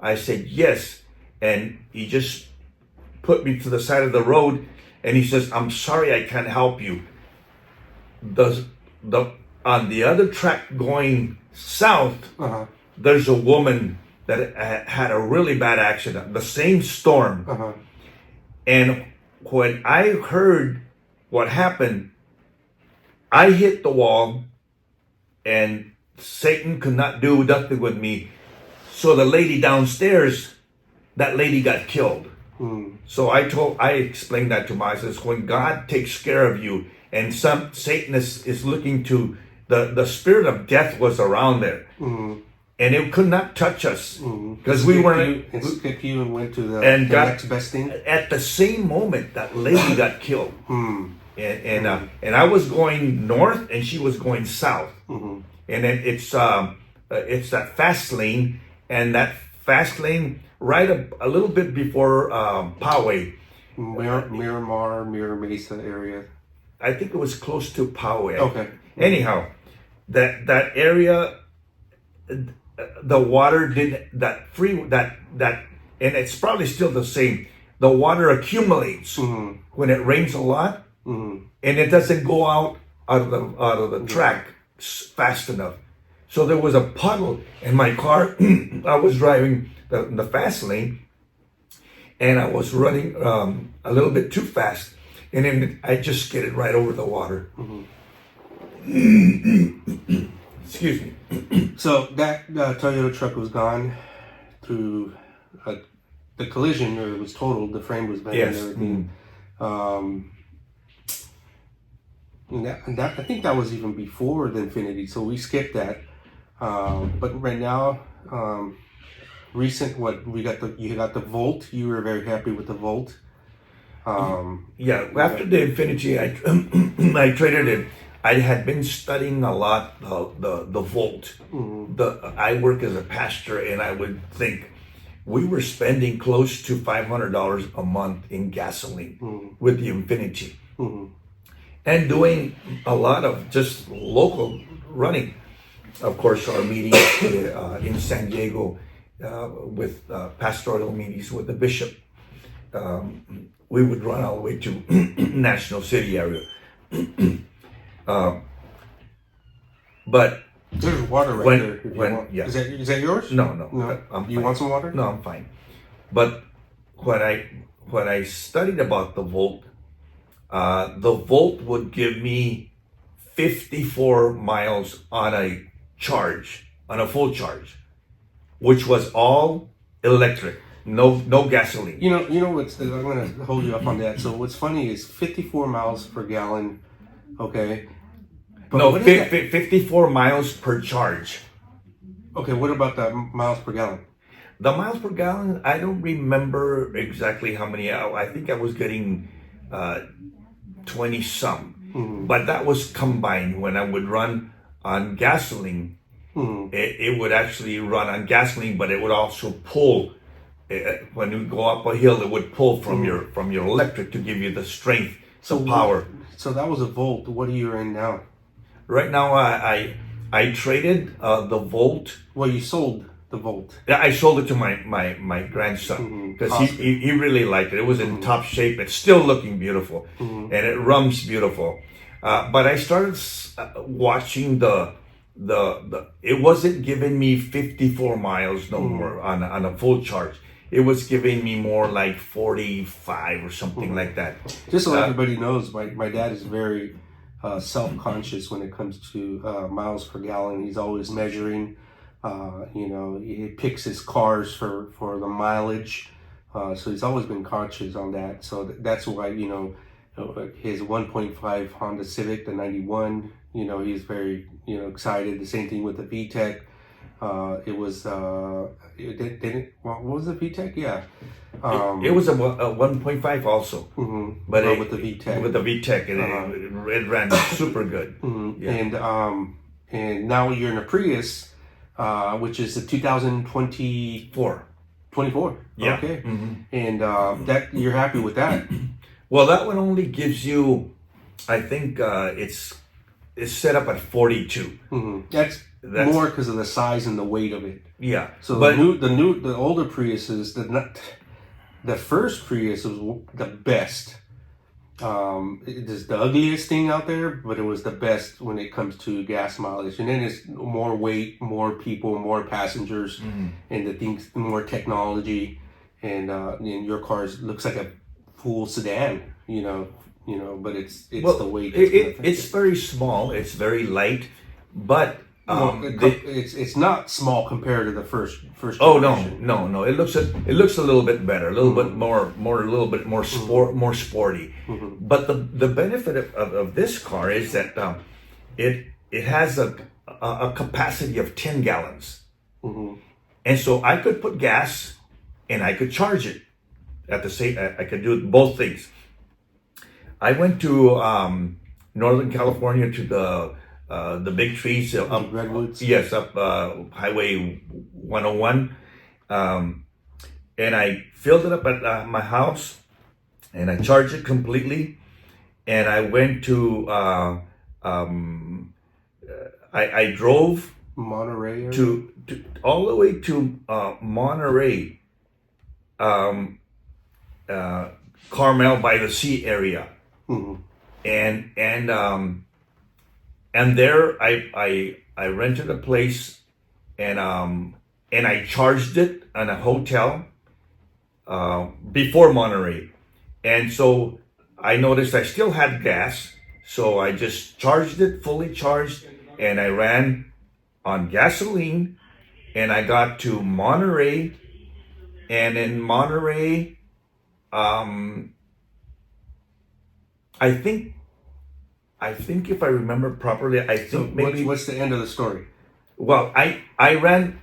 I said, "Yes," and he just put me to the side of the road, and he says, "I'm sorry, I can't help you." On the other track going south, there's a woman that had a really bad accident, the same storm. And when I heard what happened, I hit the wall, and Satan could not do nothing with me. So the lady downstairs, that lady got killed. So I explained that to myself. When God takes care of you, and Satan is looking to, the spirit of death was around there. And it could not touch us because we weren't. It skipped you and went to the next best thing. At the same moment, that lady got killed, and I was going north and she was going south, and it's that fast lane, and that fast lane right a little bit before Poway, Miramar, Mira Mesa area. I think it was close to Poway. Okay. Anyhow, that area. The water and it's probably still the same. The water accumulates when it rains a lot, and it doesn't go out of the track fast enough. So there was a puddle in my car. I was driving the fast lane, and I was running a little bit too fast, and then I just skidded right over the water. Excuse me. So that Toyota truck was gone through the collision, or it was totaled. The frame was bent and everything. And I think that was even before the Infinity, so we skipped that. But right now, you got the Volt. You were very happy with the Volt. After the Infinity, I traded it. I had been studying a lot the Volt. I work as a pastor, and I would think we were spending close to $500 a month in gasoline with the Infinity, and doing a lot of just local running. Of course, our meetings in San Diego with pastoral meetings with the bishop. We would run all the way to National City area. But there's water right there. Yeah. Is that yours? No. You want some water? No, I'm fine. But when I studied about the Volt would give me 54 miles on a full charge, which was all electric, no gasoline. You know what's? I'm gonna hold you up on that. So what's funny is 54 miles per gallon. Okay. But no, 54 miles per charge. Okay, what about the miles per gallon? The miles per gallon, I don't remember exactly how many. I think I was getting 20 some. But that was combined. When I would run on gasoline, it would actually run on gasoline, but it would also pull. When you go up a hill, it would pull from your electric to give you the strength, the power. So that was a Volt. What are you in now? Right now, I traded the Volt. Well, you sold the Volt. Yeah, I sold it to my grandson because he really liked it. It was in top shape. It's still looking beautiful, and it runs beautiful. But I started watching the it wasn't giving me 54 miles no more on a full charge. It was giving me more like 45 or something like that. Just so everybody knows, my dad is very self-conscious when it comes to miles per gallon. He's always measuring. He picks his cars for the mileage. So he's always been conscious on that. So that's why, his 1.5 Honda Civic, the 91, he's very, excited. The same thing with the VTEC. It was, what was the VTEC? Yeah. It was a 1.5 also. But with the VTEC. With the VTEC, it ran super good. Yeah. And now you're in a Prius, which is the 2024. 24. Yeah. Okay. And that you're happy with that? Well, that one only gives you, I think it's set up at 42. That's more because of the size and the weight of it. Yeah. So the older Priuses, the first Prius was the best. It is the ugliest thing out there, but it was the best when it comes to gas mileage. And then it's more weight, more people, more passengers, and the things, more technology, and your car looks like a full sedan, but it's the weight. It's very small. It's very light, but it's not small compared to the first. Oh no! It looks a little bit better, a little bit more more sporty. But the benefit of this car is that it has a capacity of 10 gallons, and so I could put gas and I could charge it at the same. I could do both things. I went to Northern California to the big trees up Redwoods. Yes, up Highway 101, and I filled it up at my house, and I charged it completely, and I went to I drove Monterey to all the way to Monterey, Carmel by the sea area, and there I rented a place, and I charged it in a hotel before Monterey, and so I noticed I still had gas, so I just charged it fully charged, and I ran on gasoline, and I got to Monterey, and in Monterey, I think if I remember properly, maybe what's the end of the story? Well, I ran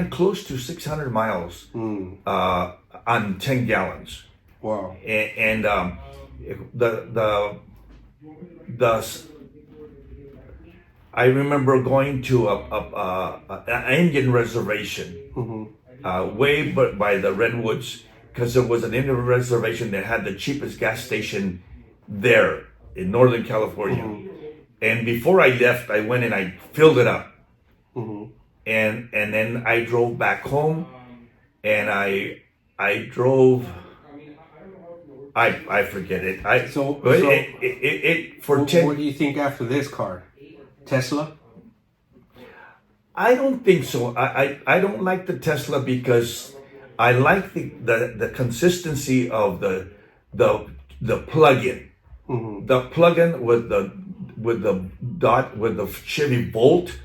close to 600 miles on 10 gallons. Wow. And I remember going to an Indian reservation way by the Redwoods, because there was an Indian reservation that had the cheapest gas station there in Northern California. And before I left, I went and I filled it up. And then I drove back home, and I drove. I forget it. What do you think after this car? Tesla? I don't think so. I don't like the Tesla because I like the consistency of the plug-in. The plug-in with the Chevy Bolt,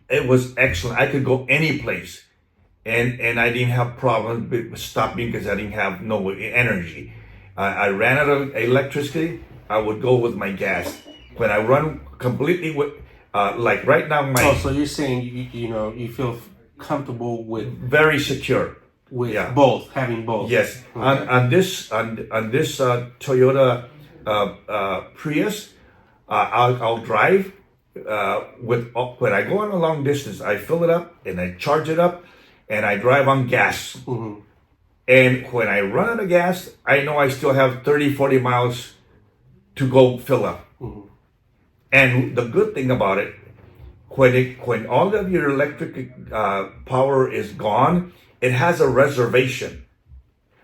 it was excellent. I could go any place, and I didn't have problems with stopping because I didn't have no energy. I ran out of electricity. I would go with my gas. When I run completely with, like right now, so you're saying you feel comfortable with very secure with having both. Yes. Okay. On this Toyota Prius, I'll drive when I go on a long distance. I fill it up and I charge it up, and I drive on gas. And when I run out of gas, I know I still have 30-40 miles to go fill up. And the good thing about it when all of your electric power is gone, it has a reservation.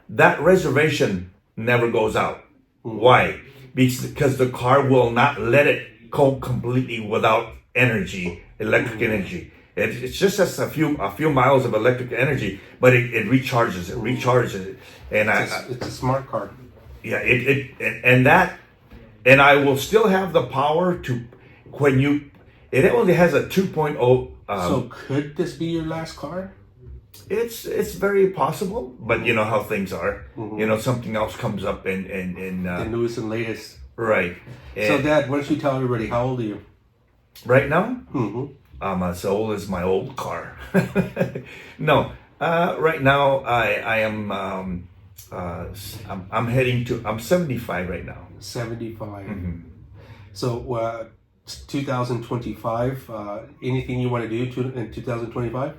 That reservation never goes out. Why? Because the car will not let it go completely without energy, electric energy. It's just as a few miles of electric energy, but it recharges it, and It's a smart car. yeah, and I will still have the power to it only has a 2.0. So could this be your last car? It's very possible, but you know how things are. You know, something else comes up and The newest and latest. right. So, And Dad, why don't you tell everybody how old are you? right now, Mm-hmm. I'm as old as my old car. No, right now I am. I'm heading to. I'm 75 right now. 75. Mm-hmm. So, 2025. Anything you want to do in 2025?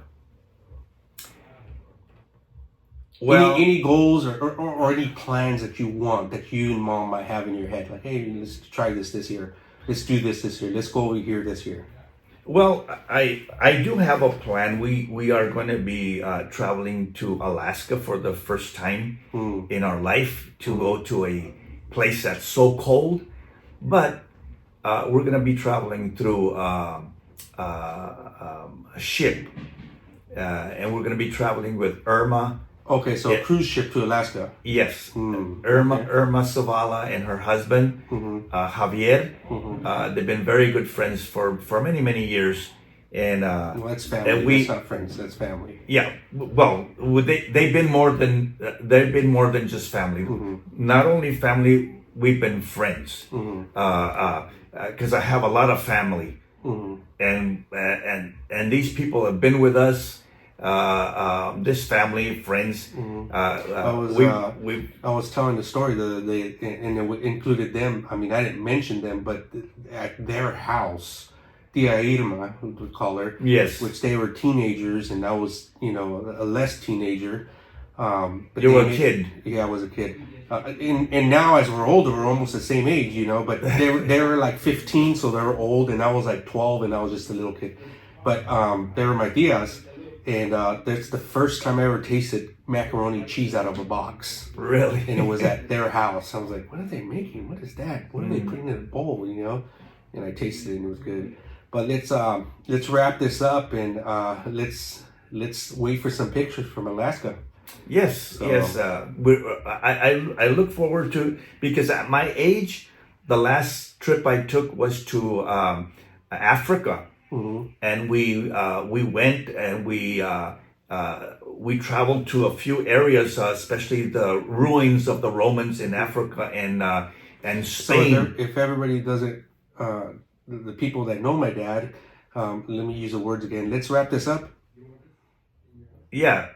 Well, Any goals or any plans that you want that you and Mom might have in your head? Like, hey, let's try this year. Let's do this year. Let's go over here this year. well, I do have a plan. We are going to be traveling to Alaska for the first time in our life to go to a place that's so cold, but we're going to be traveling through a ship, and we're going to be traveling with Irma. Okay, so a cruise ship to Alaska. Yes, okay. Irma Savala and her husband Javier. They've been very good friends for many years, and Well, that's family. and we That's not friends. That's family. yeah. Well, they've been more than just family. Not only family, we've been friends. Because I have a lot of family, and these people have been with us. This family, friends. I was telling the story the other day, and it included them. I mean, I didn't mention them, but at their house, Tia Irma, we would call her, Yes. which they were teenagers, and I was, a less teenager. But You were a kid. Yeah, I was a kid. And now as we're older, we're almost the same age, But they were like 15, so they were old, and I was like 12, and I was just a little kid. But they were my tias. And that's the first time I ever tasted macaroni cheese out of a box. Really? And it was at their house. I was like, what are they making? What is that? What are they putting in a bowl, And I tasted it and it was good. But let's wrap this up and let's wait for some pictures from Alaska. Yes, yes. I look forward to, because at my age, the last trip I took was to Africa. And we went and we traveled to a few areas, especially the ruins of the Romans in Africa and Spain. So if everybody doesn't, the people that know my dad, let me use the words again. Let's wrap this up. Yeah.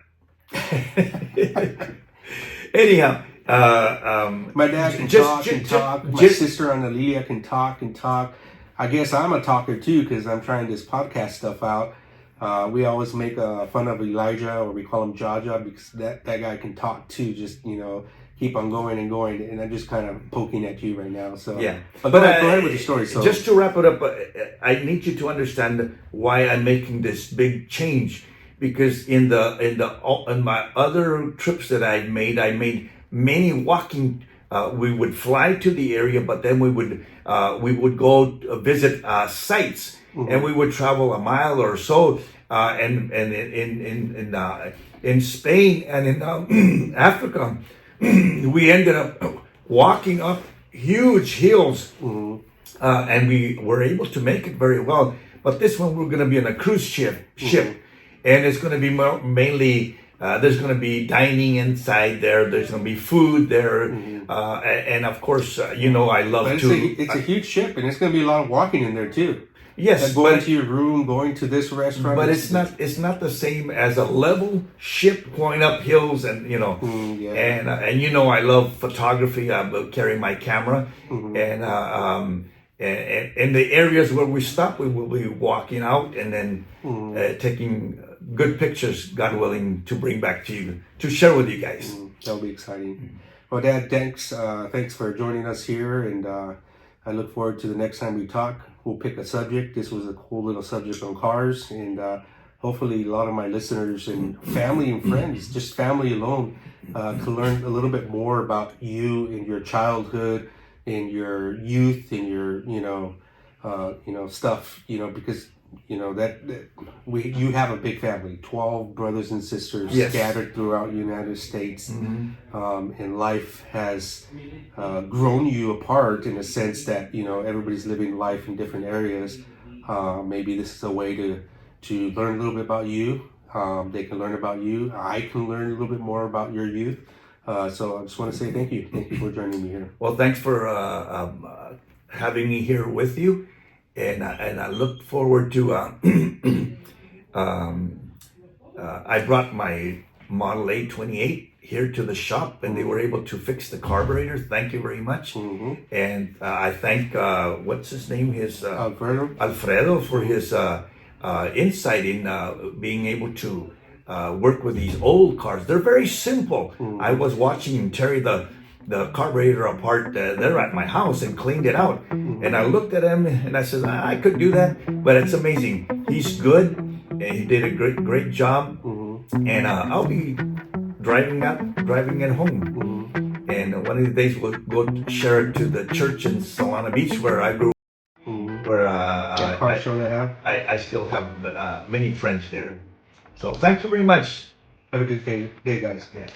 Anyhow, my dad can talk. My sister Annalila can talk. I guess I'm a talker too, because I'm trying this podcast stuff out. We always make fun of Elijah, or we call him Jaja, because that guy can talk too. Just keep on going and going. And I'm just kind of poking at you right now. So yeah, but go ahead with the story. So just to wrap it up, I need you to understand why I'm making this big change. Because in my other trips that I made many walking. We would fly to the area, but then we would go visit sites, and we would travel a mile or so. And in Spain and in Africa, we ended up walking up huge hills, and we were able to make it very well. But this one, we're going to be on a cruise ship, and it's going to be mainly. There's going to be dining inside there. There's going to be food there, and of course, I love but it's a huge ship, and it's going to be a lot of walking in there too. Yes, like going to your room, going to this restaurant. But it's not the same as a level ship going up hills, and and I love photography. I will carry my camera, and in the areas where we stop, we will be walking out and then taking good pictures, God willing, to bring back to you, to share with you guys. That'll be exciting. Well, Dad, thanks for joining us here, and I look forward to the next time we talk. We'll pick a subject. This was a cool little subject on cars, and hopefully a lot of my listeners and family and friends, just family alone, can learn a little bit more about you and your childhood and your youth and your stuff, because you have a big family, 12 brothers and sisters. Yes. Scattered throughout the United States. Mm-hmm. And life has grown you apart in a sense that everybody's living life in different areas. Maybe this is a way to learn a little bit about you. They can learn about you. I can learn a little bit more about your youth. So I just want to say thank you. Thank you for joining me here. Well, thanks for having me here with you, and I look forward to. I brought my Model A 28 here to the shop, and they were able to fix the carburetor. Thank you very much. Mm-hmm. And I thank what's his name, Alfredo, for his insight in being able to work with these old cars. They're very simple. I was watching him tear the carburetor apart there at my house and cleaned it out. And I looked at him and I said, I could do that, but it's amazing. He's good and he did a great job. And I'll be driving it home. And one of these days we'll go share it to the church in Solana Beach where I grew up, where I still have many friends there. So thank you very much. Have a good day guys. Yeah.